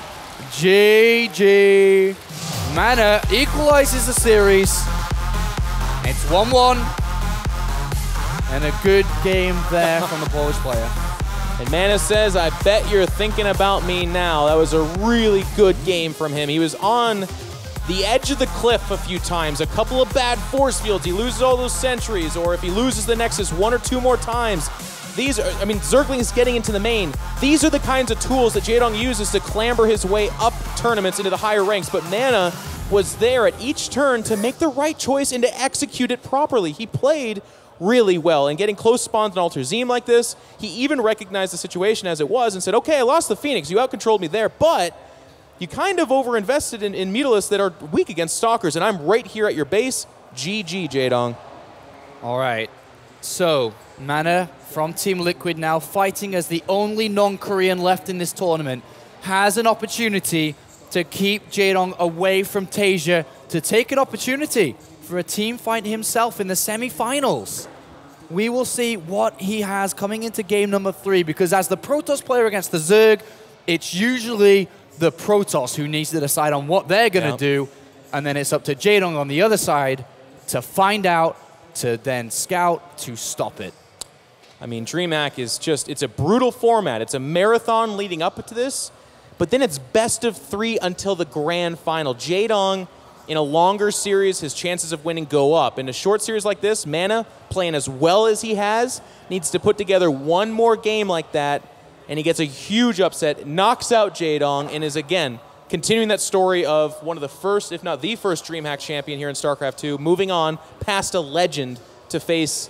GG. MaNa equalizes the series. It's 1-1. And a good game there from the Polish player. And MaNa says, I bet you're thinking about me now. That was a really good game from him. He was on the edge of the cliff a few times, a couple of bad force fields. He loses all those sentries, or if he loses the Nexus 1 or 2 more times. These are, I mean, Zergling is getting into the main. These are the kinds of tools that Jaedong uses to clamber his way up tournaments into the higher ranks, but MaNa was there at each turn to make the right choice and to execute it properly. He played really well, and getting close spawns in Alter Zeme like this, he even recognized the situation as it was and said, okay, I lost the Phoenix, you out-controlled me there, but you kind of over-invested in Mutalisks that are weak against Stalkers, and I'm right here at your base. GG, Jaedong. All right, so MaNa from Team Liquid now fighting as the only non-Korean left in this tournament, has an opportunity to keep Jaedong away from Tasia, to take an opportunity for a team fight himself in the semi-finals. We will see what he has coming into game number 3, because as the Protoss player against the Zerg, it's usually the Protoss who needs to decide on what they're going to do, and then it's up to Jaedong on the other side to find out, to then scout, to stop it. I mean, DreamHack is just, it's a brutal format. It's a marathon leading up to this, but then it's best of 3 until the grand final. Jaedong, in a longer series, his chances of winning go up. In a short series like this, MaNa, playing as well as he has, needs to put together one more game like that, and he gets a huge upset, knocks out Jaedong, and is, again, continuing that story of one of the first, if not the first, DreamHack champion here in StarCraft 2, moving on past a legend to face,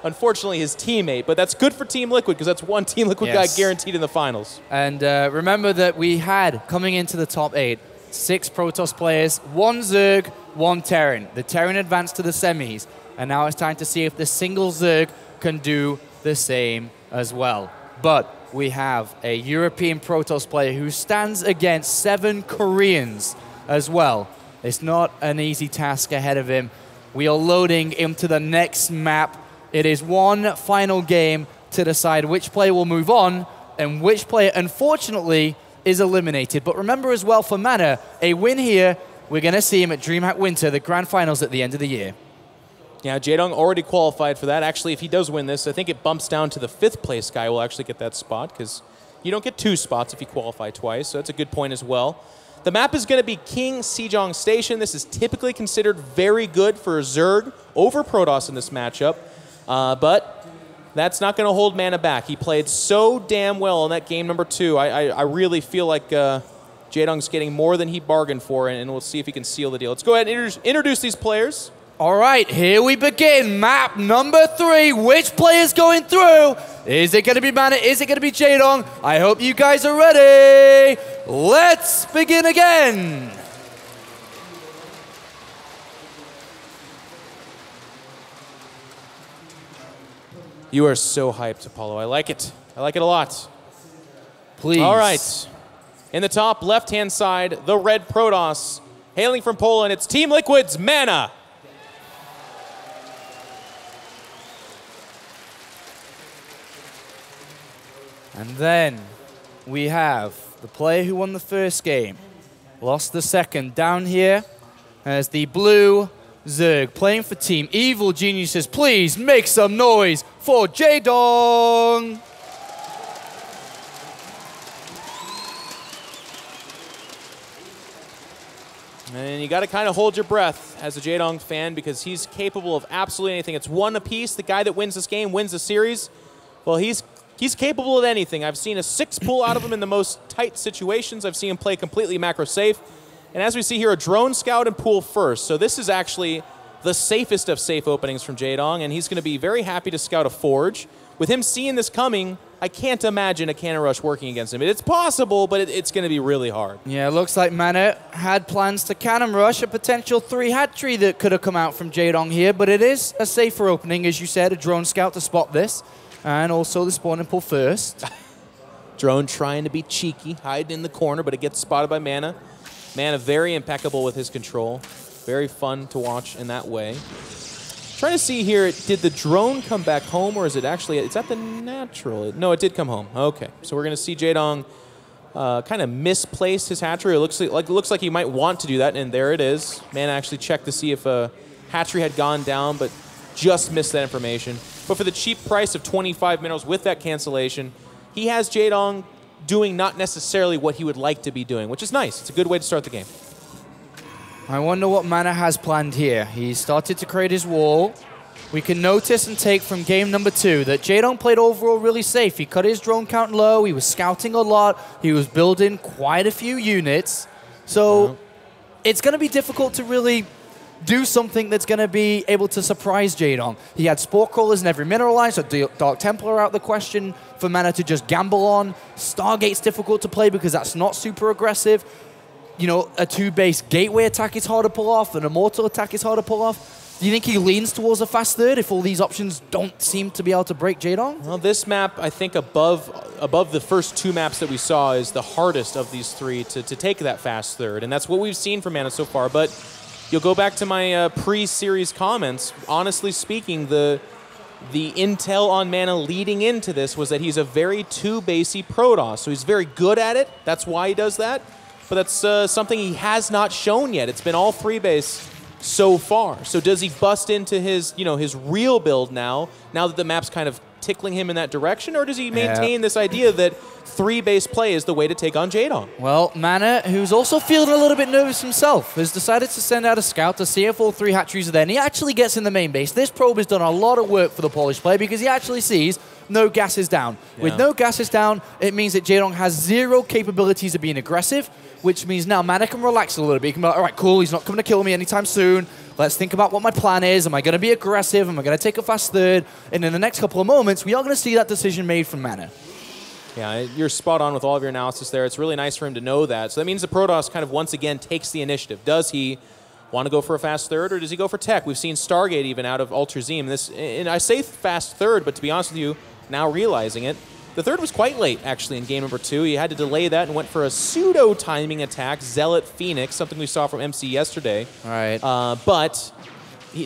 unfortunately, his teammate. But that's good for Team Liquid, because that's one Team Liquid guy guaranteed in the finals. And remember that we had, coming into the top 8, 6 Protoss players, 1 Zerg, 1 Terran. The Terran advanced to the semis, and now it's time to see if the single Zerg can do the same as well. But we have a European Protoss player who stands against 7 Koreans as well. It's not an easy task ahead of him. We are loading into the next map. It is one final game to decide which player will move on and which player, unfortunately, is eliminated. But remember as well, for MaNa, a win here, we're going to see him at DreamHack Winter, the grand finals at the end of the year. Yeah, Jaedong already qualified for that. Actually, if he does win this, I think it bumps down to the 5th place guy will actually get that spot, because you don't get 2 spots if you qualify twice, so that's a good point as well. The map is going to be King Sejong Station. This is typically considered very good for Zerg over Protoss in this matchup, but that's not going to hold MaNa back. He played so damn well in that game number 2. I really feel like Jaedong's getting more than he bargained for, and we'll see if he can seal the deal. Let's go ahead and introduce these players. All right, here we begin. Map number 3. Which player's going through? Is it going to be MaNa? Is it going to be Jaedong? I hope you guys are ready. Let's begin again. You are so hyped, Apollo. I like it. I like it a lot. Please. All right. In the top left-hand side, the red Protoss. Hailing from Poland, it's Team Liquid's MaNa. And then we have the player who won the first game, lost the second. Down here as the blue Zerg playing for Team Evil Geniuses. Please make some noise for Jaedong. And you got to kind of hold your breath as a Jaedong fan, because he's capable of absolutely anything. It's one apiece. The guy that wins this game wins the series. Well, he's capable of anything. I've seen a 6 pull out of him in the most tight situations. I've seen him play completely macro safe. And as we see here, a drone scout and pool first. So this is actually the safest of safe openings from Jaedong, and he's going to be very happy to scout a forge. With him seeing this coming, I can't imagine a cannon rush working against him. It's possible, but it's going to be really hard. Yeah, it looks like MaNa had plans to cannon rush, a potential 3-hat tree that could have come out from Jaedong here, but it is a safer opening, as you said, a drone scout to spot this, and also the spawn and pull first. Drone trying to be cheeky, hiding in the corner, but it gets spotted by MaNa. MaNa very impeccable with his control. Very fun to watch in that way. Trying to see here, did the drone come back home, or is it actually, it's at the natural? No, it did come home. Okay, so we're going to see Jaedong kind of misplace his hatchery. It looks like he might want to do that, and there it is. MaNa actually checked to see if a hatchery had gone down, but just missed that information. But for the cheap price of 25 minerals with that cancellation, he has Jaedong doing not necessarily what he would like to be doing, which is nice. It's a good way to start the game. I wonder what MaNa has planned here. He started to create his wall. We can notice and take from game number 2 that Jaedong played overall really safe. He cut his drone count low. He was scouting a lot. He was building quite a few units. So it's going to be difficult to really do something that's going to be able to surprise Jaedong. He had Spore Crawlers in every mineral line, so Dark Templar out the question for MaNa to just gamble on. Stargate's difficult to play because that's not super aggressive. You know, a 2-base gateway attack is hard to pull off, an immortal attack is hard to pull off. Do you think he leans towards a fast third if all these options don't seem to be able to break Jaedong? Well, this map, I think above the first 2 maps that we saw, is the hardest of these 3 to take that fast third, and that's what we've seen from MaNa so far. But you'll go back to my pre-series comments. Honestly speaking, the intel on MaNa leading into this was that he's a very 2-basey Protoss, so he's very good at it. That's why he does that. But that's something he has not shown yet. It's been all 3-base so far. So does he bust into his, his real build now that the map's kind of tickling him in that direction, or does he maintain this idea that 3-base play is the way to take on Jaedong? Well, MaNa, who's also feeling a little bit nervous himself, has decided to send out a scout to see if all 3 hatcheries are there, and he actually gets in the main base. This probe has done a lot of work for the Polish player because he actually sees no gases down. Yeah. With no gases down, it means that Jaedong has 0 capabilities of being aggressive, which means now MaNa can relax a little bit. He can be like, all right, cool, he's not coming to kill me anytime soon. Let's think about what my plan is. Am I going to be aggressive? Am I going to take a fast third? And in the next couple of moments, we are going to see that decision made from MaNa. Yeah, you're spot on with all of your analysis there. It's really nice for him to know that. So that means the Protoss kind of once again takes the initiative. Does he want to go for a fast third, or does he go for tech? We've seen Stargate even out of Ultrazeme. And I say fast third, but to be honest with you, now realizing it, the third was quite late, actually, in game number 2. He had to delay that and went for a pseudo-timing attack, Zealot Phoenix, something we saw from MC yesterday. All right. But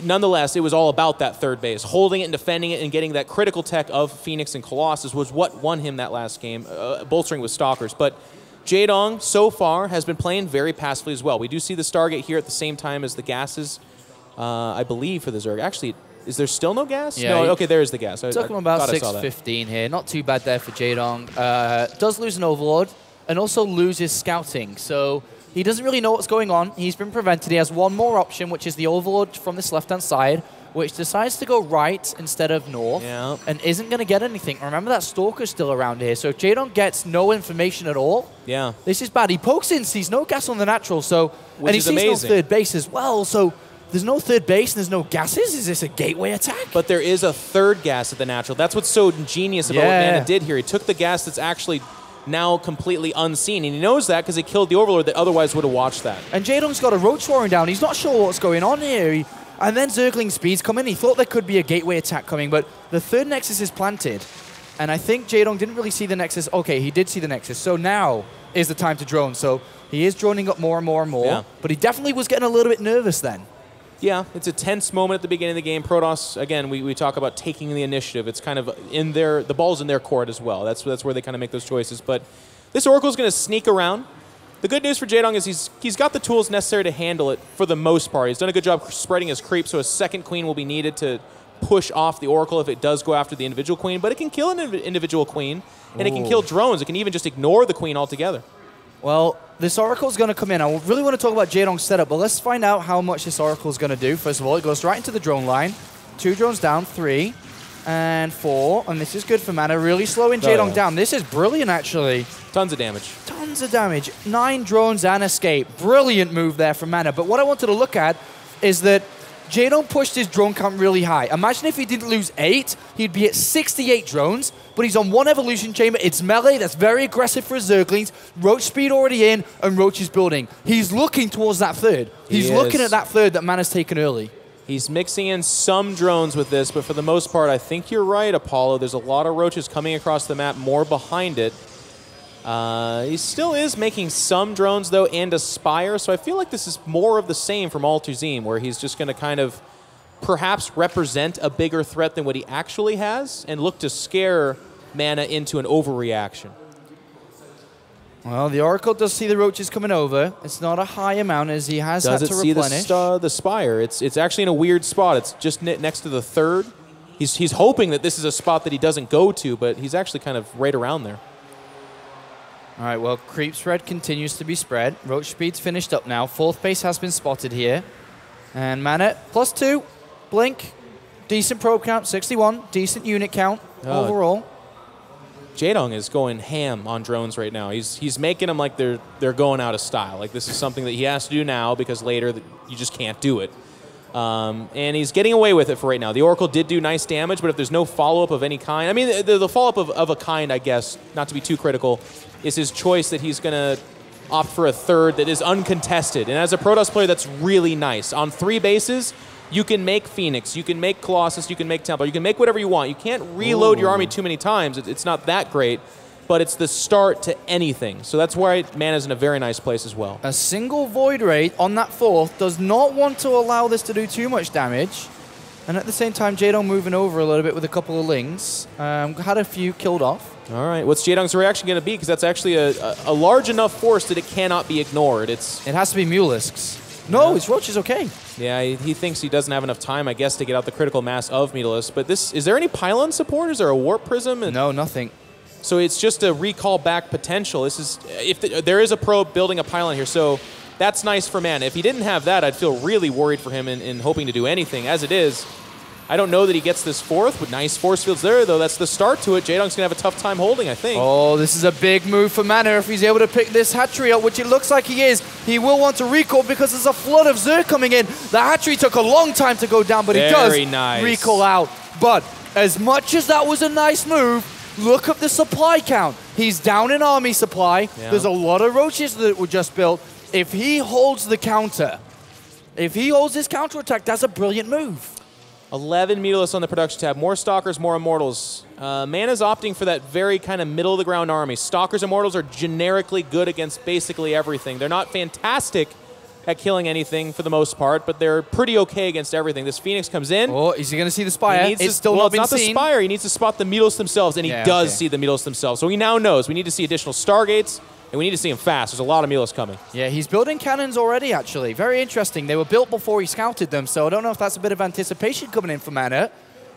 nonetheless, it was all about that 3rd base. Holding it and defending it and getting that critical tech of Phoenix and Colossus was what won him that last game, bolstering with Stalkers. But Jaedong, so far, has been playing very passively as well. We do see the Stargate here at the same time as the gases, I believe, for the Zerg. Actually, is there still no gas? Yeah, no, okay, there's the gas. Took him about 6:15 here. Not too bad there for Jaedong. Does lose an Overlord and also loses scouting. So he doesn't really know what's going on. He's been prevented. He has one more option, which is the Overlord from this left-hand side, which decides to go right instead of north and isn't going to get anything. Remember that Stalker's still around here. So if Jaedong gets no information at all, this is bad. He pokes in, sees no gas on the natural, so and he sees amazing. No 3rd base as well. So there's no 3rd base and there's no gases? Is this a gateway attack? But there is a 3rd gas at the natural. That's what's so ingenious about what MaNa did here. He took the gas that's actually now completely unseen, and he knows that because he killed the Overlord that otherwise would have watched that. And Jaedong's got a Roach Warring down. He's not sure what's going on here. And then Zergling speeds come in. He thought there could be a gateway attack coming, but the 3rd Nexus is planted. And I think Jaedong didn't really see the Nexus. Okay, he did see the Nexus. So now is the time to drone. So he is droning up more and more and more. But he definitely was getting a little bit nervous then. Yeah, it's a tense moment at the beginning of the game. Protoss, again, we talk about taking the initiative. It's kind of in the ball's in their court as well. That's where they kind of make those choices. But this Oracle's going to sneak around. The good news for Jaedong is he's got the tools necessary to handle it for the most part. He's done a good job spreading his creep, so a 2nd queen will be needed to push off the Oracle if it does go after the individual queen. But it can kill an individual queen, and it can kill drones. It can even just ignore the queen altogether. Well, this Oracle's going to come in. I really want to talk about Jaedong's setup, but let's find out how much this Oracle's going to do. First of all, it goes right into the drone line. 2 drones down, 3, and 4. And this is good for MaNa. Really slowing Jaedong down. This is brilliant, actually. Tons of damage. Tons of damage. 9 drones and escape. Brilliant move there from MaNa. But what I wanted to look at is that Jaedong pushed his drone count really high. Imagine if he didn't lose 8, he'd be at 68 drones, but he's on 1 evolution chamber. It's melee, that's very aggressive for his Zerglings. Roach speed already in, and Roach is building. He's looking towards that 3rd. He's looking at that 3rd that MaNa's taken early. He's mixing in some drones with this, but for the most part, I think you're right, Apollo. There's a lot of Roaches coming across the map, more behind it. He still is making some drones, though, and a Spire, so I feel like this is more of the same from Altuzim, where he's just going to kind of perhaps represent a bigger threat than what he actually has and look to scare MaNa into an overreaction. Well, the Oracle does see the roaches coming over. It's not a high amount as he has had to replenish. See the Spire? It's actually in a weird spot. It's just next to the third. He's hoping that this is a spot that he doesn't go to, but he's actually kind of right around there. All right, well, creep spread continues to be spread. Roach speed's finished up now. Fourth base has been spotted here. And MaNa, +2. Blink, decent probe count, 61. Decent unit count overall. Jaedong is going ham on drones right now. He's making them like they're going out of style. Like this is something that he has to do now because later you just can't do it. And he's getting away with it for right now. The Oracle did do nice damage, but if there's no follow-up of any kind, I mean, the follow-up of a kind, I guess, not to be too critical, is his choice that he's going to opt for a third that is uncontested. And as a Protoss player, that's really nice. On 3 bases, you can make Phoenix, you can make Colossus, you can make Templar, you can make whatever you want. You can't reload your army too many times. It's not that great, but it's the start to anything. So that's why MaNa's in a very nice place as well. A single Void Ray on that fourth does not want to allow this to do too much damage. And at the same time, Jaedong moving over a little bit with a couple of lings. Had a few killed off. All right, what's Jaedong's reaction going to be? Because that's actually a large enough force that it cannot be ignored. It has to be Mulisks. No, his Roach is okay. Yeah, he thinks he doesn't have enough time, I guess, to get out the critical mass of Mulisk. But is there any pylon support? Is there a Warp Prism? No, nothing. So it's just a recall back potential. This is there is a probe building a pylon here, so that's nice for MaNa. If he didn't have that, I'd feel really worried for him in hoping to do anything. As it is, I don't know that he gets this fourth, but nice force fields there, though. That's the start to it. Jaedong's going to have a tough time holding, I think. Oh, this is a big move for MaNa if he's able to pick this hatchery up, which it looks like he is. He will want to recall because there's a flood of Zerg coming in. The hatchery took a long time to go down, but he does recall out. But as much as that was a nice move, look at the supply count. He's down in army supply. Yeah. There's a lot of roaches that were just built. If he holds the counter, if he holds his counterattack, that's a brilliant move. 11 Mulists on the production tab. More Stalkers, more Immortals. MaNa's opting for that very kind of middle-of-the-ground army. Stalkers and Immortals are generically good against basically everything. They're not fantastic at killing anything for the most part, but they're pretty okay against everything. This Phoenix comes in. Oh, is he going to see the Spire? It's still not been seen. It's not the Spire. He needs to spot the Mulists themselves, and he does see the Mulists themselves. So he now knows we need to see additional Stargates, and we need to see him fast. There's a lot of Mulists coming. Yeah, he's building cannons already, actually. Very interesting. They were built before he scouted them, so I don't know if that's a bit of anticipation coming in for MaNa.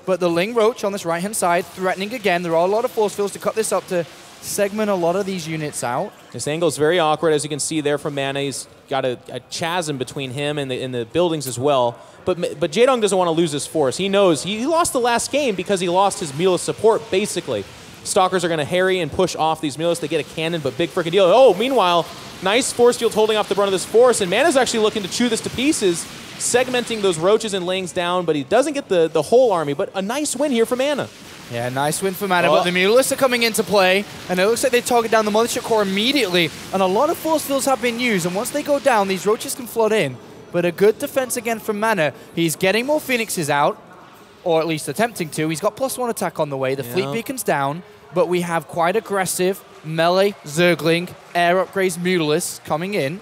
But the Ling Roach on this right-hand side, threatening again. There are a lot of force fields to cut this up to segment a lot of these units out. This angle is very awkward, as you can see there from MaNa. He's got a chasm between him and the buildings as well. But Jaedong doesn't want to lose his force. He knows he lost the last game because he lost his Mulist support, basically. Stalkers are going to harry and push off these Mulists. They get a cannon, but big freaking deal. Oh, meanwhile, nice force field holding off the brunt of this force, and MaNa's actually looking to chew this to pieces, segmenting those roaches and lings down, but he doesn't get the whole army, but a nice win here for MaNa. Yeah, nice win for MaNa, but the Mulists are coming into play, and it looks like they target down the Mothership Core immediately, and a lot of force fields have been used, and once they go down, these roaches can flood in. But a good defense again from MaNa. He's getting more Phoenixes out, or at least attempting to. He's got +1 attack on the way. The fleet beacon's down, but we have quite aggressive melee Zergling, air upgrades Mulists coming in.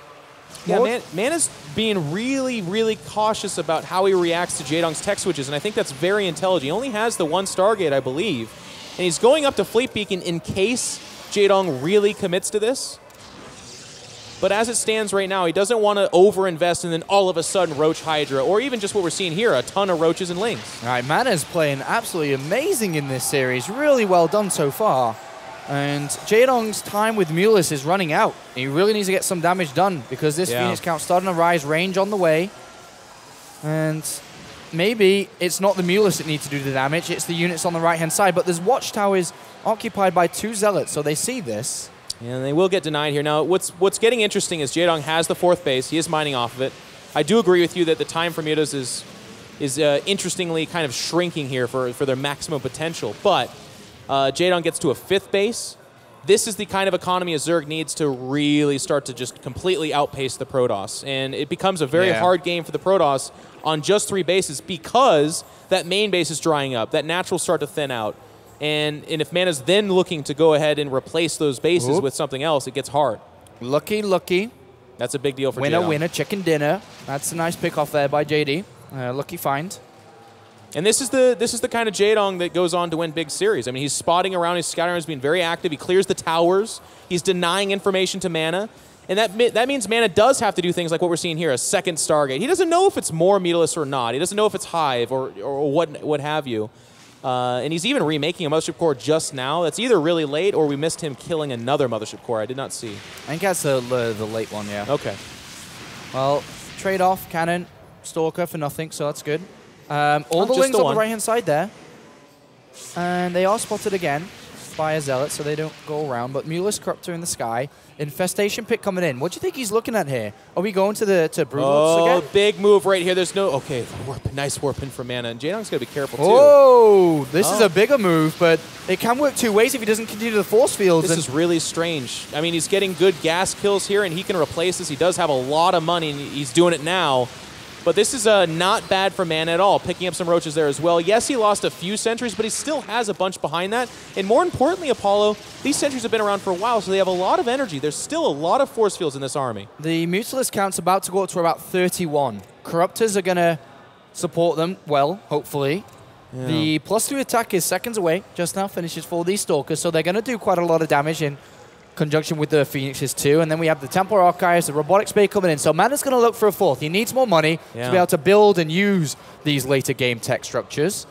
Yeah, MaNa's being really, really cautious about how he reacts to Jaedong's tech switches, and I think that's very intelligent. He only has the 1 Stargate, I believe, and he's going up to Fleet Beacon in case Jaedong really commits to this. But as it stands right now, he doesn't want to overinvest and then all of a sudden Roach Hydra, or even just what we're seeing here, a ton of Roaches and Lings. All right, MaNa's playing absolutely amazing in this series. Really well done so far. And Jaedong's time with Mulisk is running out. He really needs to get some damage done because this Phoenix count's starting to rise, range on the way. And maybe it's not the Mulisk that needs to do the damage, it's the units on the right-hand side. But this watchtower is occupied by 2 Zealots, so they see this. Yeah, and they will get denied here. Now, what's getting interesting is Jaedong has the 4th base. He is mining off of it. I do agree with you that the time for mutas is interestingly kind of shrinking here for their maximum potential. But Jaedong gets to a 5th base. This is the kind of economy a Zerg needs to really start to just completely outpace the Protoss. And it becomes a very hard game for the Protoss on just 3 bases because that main base is drying up. That naturals start to thin out. And if MaNa's then looking to go ahead and replace those bases with something else, it gets hard. Lucky, lucky. That's a big deal for Winner, Jaedong. winner, chicken dinner. That's a nice pick off there by JD. Lucky find. And this is the kind of Jaedong that goes on to win big series. I mean, he's spotting around, he's scouting around, he's being very active. He clears the towers. He's denying information to MaNa. And that means MaNa does have to do things like what we're seeing here, a second Stargate. He doesn't know if it's more meterless or not. He doesn't know if it's Hive or what have you. And he's even remaking a Mothership Core just now. That's either really late or we missed him killing another Mothership Core. I did not see. I think that's the late one, yeah. Okay. Well, trade-off, Cannon, Stalker for nothing, so that's good. All the just wings the on one. the right-hand side there. And they are spotted again by a Zealot, so they don't go around. But Mulus, Corruptor in the sky. Infestation pick coming in. What do you think he's looking at here? Are we going to Broodlords again? Big move right here. There's no... Okay, nice warp in from MaNa. And Jaedong's got to be careful, too. Oh, this is a bigger move, but it can work two ways if he doesn't continue the force fields. This is really strange. I mean, he's getting good gas kills here, and he can replace this. He does have a lot of money, and he's doing it now. But this is not bad for MaNa at all, picking up some roaches there as well. Yes, he lost a few sentries, but he still has a bunch behind that. And more importantly, Apollo, these sentries have been around for a while, so they have a lot of energy. There's still a lot of force fields in this army. The Mutalist count's about to go up to about 31. Corruptors are going to support them well, hopefully. Yeah. The +3 attack is seconds away, just now finishes for these Stalkers, so they're going to do quite a lot of damage in conjunction with the Phoenixes too. And then we have the Temporal Archives, the Robotics Bay coming in. So MaNa's going to look for a fourth. He needs more money to be able to build and use these later game tech structures.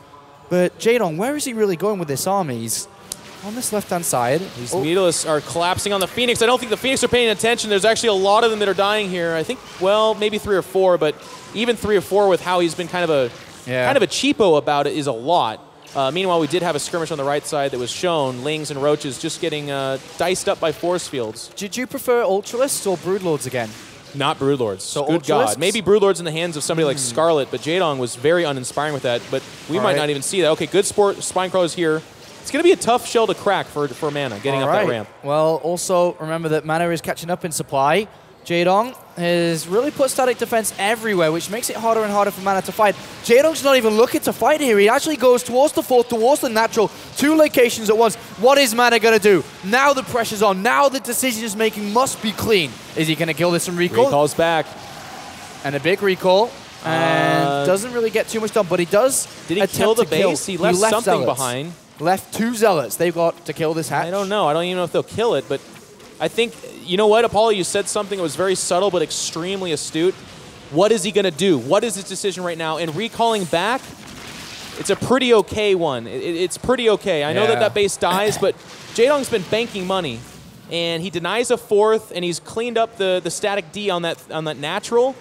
But Jaedong, where is he really going with this army? He's on this left-hand side. These Meatless are collapsing on the Phoenix. I don't think the Phoenix are paying attention. There's actually a lot of them that are dying here. I think, well, maybe 3 or 4, but even 3 or 4 with how he's been kind of a cheapo about it is a lot. Meanwhile, we did have a skirmish on the right side that was shown. Lings and Roaches just getting diced up by force fields. Did you prefer Ultralists or Broodlords again? Not Broodlords. So good Ultralists? God. Maybe Broodlords in the hands of somebody like Scarlet, but Jaedong was very uninspiring with that. But we might not even see that. Okay, good spine crawlers here. It's going to be a tough shell to crack for MaNa, getting up that ramp. Well, also remember that MaNa is catching up in supply. Jaedong has really put static defense everywhere, which makes it harder and harder for MaNa to fight. Jaedong's not even looking to fight here. He actually goes towards the fourth, towards the natural, 2 locations at once. What is MaNa going to do? Now the pressure's on. Now the decision-making must be clean. Is he going to kill this and recall? Recall's back. And a big recall. And doesn't really get too much done, but he does. Did he kill the base? He left something Zealots behind. Left 2 Zealots. They've got to kill this hatch. I don't know. I don't even know if they'll kill it, but I think, you know what, Apollo, you said something that was very subtle but extremely astute. What is he going to do? What is his decision right now? And recalling back, it's a pretty okay one. It's pretty okay. I know that base dies, but Jaedong's been banking money. And he denies a fourth, and he's cleaned up the static D on that natural.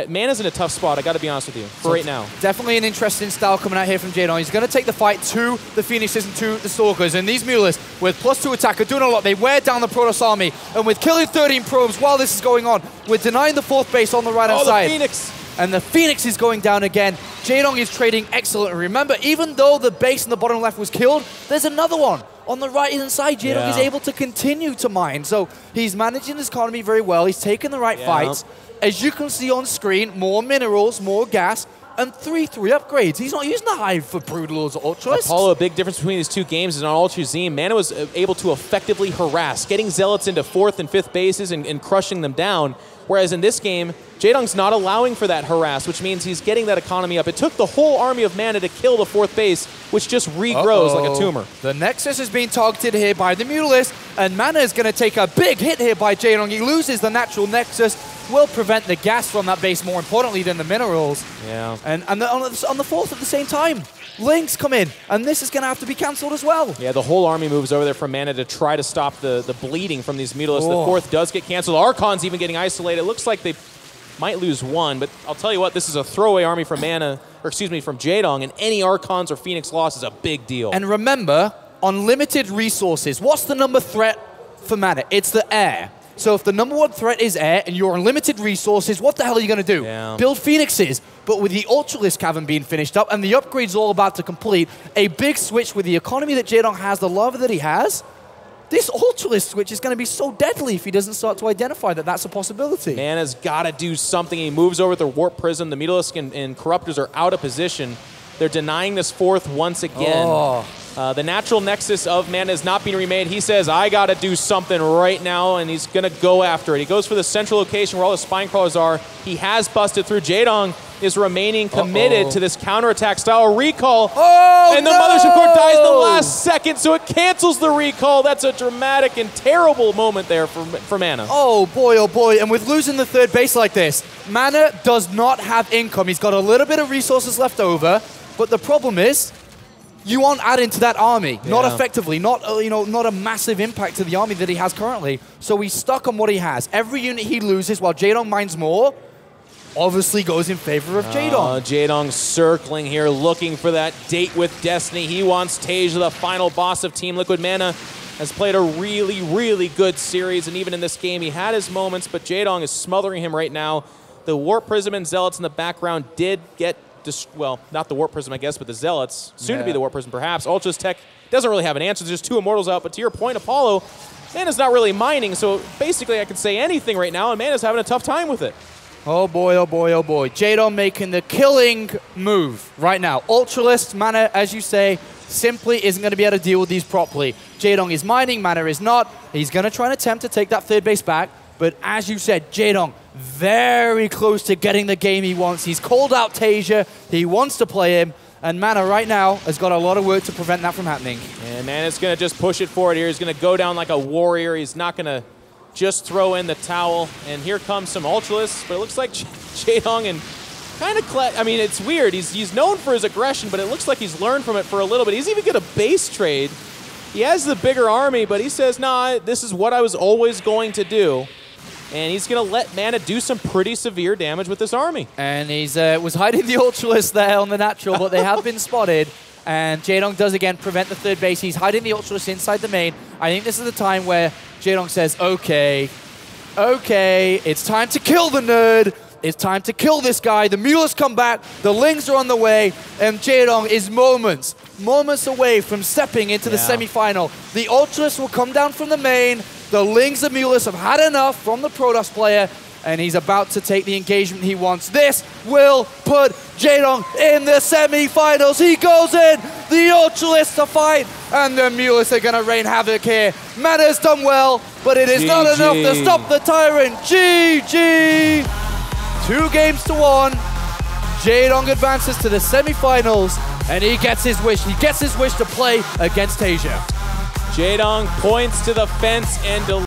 MaNa's in a tough spot, I got to be honest with you, for right now. Definitely an interesting style coming out here from Jaedong. He's going to take the fight to the Phoenixes and to the Stalkers. And these Mulists, with +2 attack, are doing a lot. They wear down the Protoss army. And with killing 13 probes while this is going on, we're denying the 4th base on the right-hand side. The Phoenix! And the Phoenix is going down again. Jaedong is trading excellent. Remember, even though the base in the bottom left was killed, there's another one on the right-hand side. Jaedong is able to continue to mine. So he's managing his economy very well. He's taking the right fights. As you can see on screen, more minerals, more gas, and 3 upgrades. He's not using the Hive for Broodlords or Ultralists. Apollo, a big difference between these two games is on Ultra Z, MaNa was able to effectively harass, getting Zealots into 4th and 5th bases and crushing them down. Whereas in this game, Jaedong's not allowing for that harass, which means he's getting that economy up. It took the whole army of MaNa to kill the 4th base, which just regrows like a tumor. The Nexus is being targeted here by the Mutalist, and MaNa is going to take a big hit here by Jaedong. He loses the natural Nexus, will prevent the gas from that base more importantly than the minerals. Yeah. And on the 4th at the same time, Links come in, and this is going to have to be cancelled as well. Yeah, the whole army moves over there from MaNa to try to stop the bleeding from these Mutalists. The 4th does get canceled. Archon's even getting isolated. It looks like they might lose 1, but I'll tell you what, this is a throwaway army from MaNa, or excuse me, from Jaedong, and any Archons or Phoenix loss is a big deal. And remember, unlimited resources. What's the number threat for MaNa? It's the air. So if the number 1 threat is air and you're unlimited resources, what the hell are you going to do? Build Phoenixes. But with the Ultralisk cavern being finished up and the upgrades all about to complete, a big switch with the economy that Jaedong has, the lava that he has, this Ultralisk switch is going to be so deadly if he doesn't start to identify that that's a possibility. MaNa's got to do something. He moves over the Warp Prism. The Mutalisk and Corruptors are out of position. They're denying this 4th once again. The natural nexus of MaNa is not being remade. He says, I got to do something right now, and he's going to go after it. He goes for the central location where all the spine crawlers are. He has busted through. Jaedong is remaining committed to this counterattack style recall. And the Mothership Core dies in the last second, so it cancels the recall. That's a dramatic and terrible moment there for MaNa. Oh boy, and with losing the third base like this, MaNa does not have income. He's got a little bit of resources left over, but the problem is, you aren't adding to that army, not effectively, not not a massive impact to the army that he has currently. So he's stuck on what he has. Every unit he loses while Jaedong mines more, obviously goes in favor of Jaedong. Jaedong circling here, looking for that date with Destiny. He wants Tasia, the final boss of Team Liquid. MaNa has played a really, really good series, and even in this game, he had his moments, but Jaedong is smothering him right now. The Warp Prism and Zealots in the background did get well, not the Warp Prism, I guess, but the Zealots. Soon to be the Warp Prism, perhaps. Ultra's Tech doesn't really have an answer. There's just 2 Immortals out, but to your point, Apollo, MaNa's not really mining, so basically I can say anything right now, and MaNa's having a tough time with it. Oh boy, oh boy, oh boy. Jaedong making the killing move right now. Ultralist, MaNa, as you say, simply isn't going to be able to deal with these properly. Jaedong is mining, MaNa is not. He's going to try and attempt to take that third base back, but as you said, Jaedong very close to getting the game he wants. He's called out Tasia. He wants to play him. And MaNa right now has got a lot of work to prevent that from happening. And MaNa's going to just push it forward here. He's going to go down like a warrior. He's not going to just throw in the towel. And here comes some Ultralists. But it looks like Jaedong and kind of, I mean, it's weird. He's known for his aggression, but it looks like he's learned from it for a little bit. He's even got a base trade. He has the bigger army, but he says, nah, this is what I was always going to do. And he's going to let MaNa do some pretty severe damage with this army. And he's was hiding the Ultralist there on the natural, but they have been spotted. And Jaedong does again prevent the third base. He's hiding the Ultralist inside the main. I think this is the time where Jaedong says, okay, it's time to kill the nerd. It's time to kill this guy. The Mules come back. The Lings are on the way. And Jaedong is moments away from stepping into the semifinal. The Ultralists will come down from the main. The Lings and Mules have had enough from the Protoss player, and he's about to take the engagement he wants. This will put Jaedong in the semi-finals. He goes in, the Ultralists to fight, and the Mules are going to rain havoc here. MaNa's done well, but it is not enough to stop the Tyrant. GG! 2 games to 1. Jaedong advances to the semi-finals, and he gets his wish. He gets his wish to play against Tasia. Jaedong points to the fence and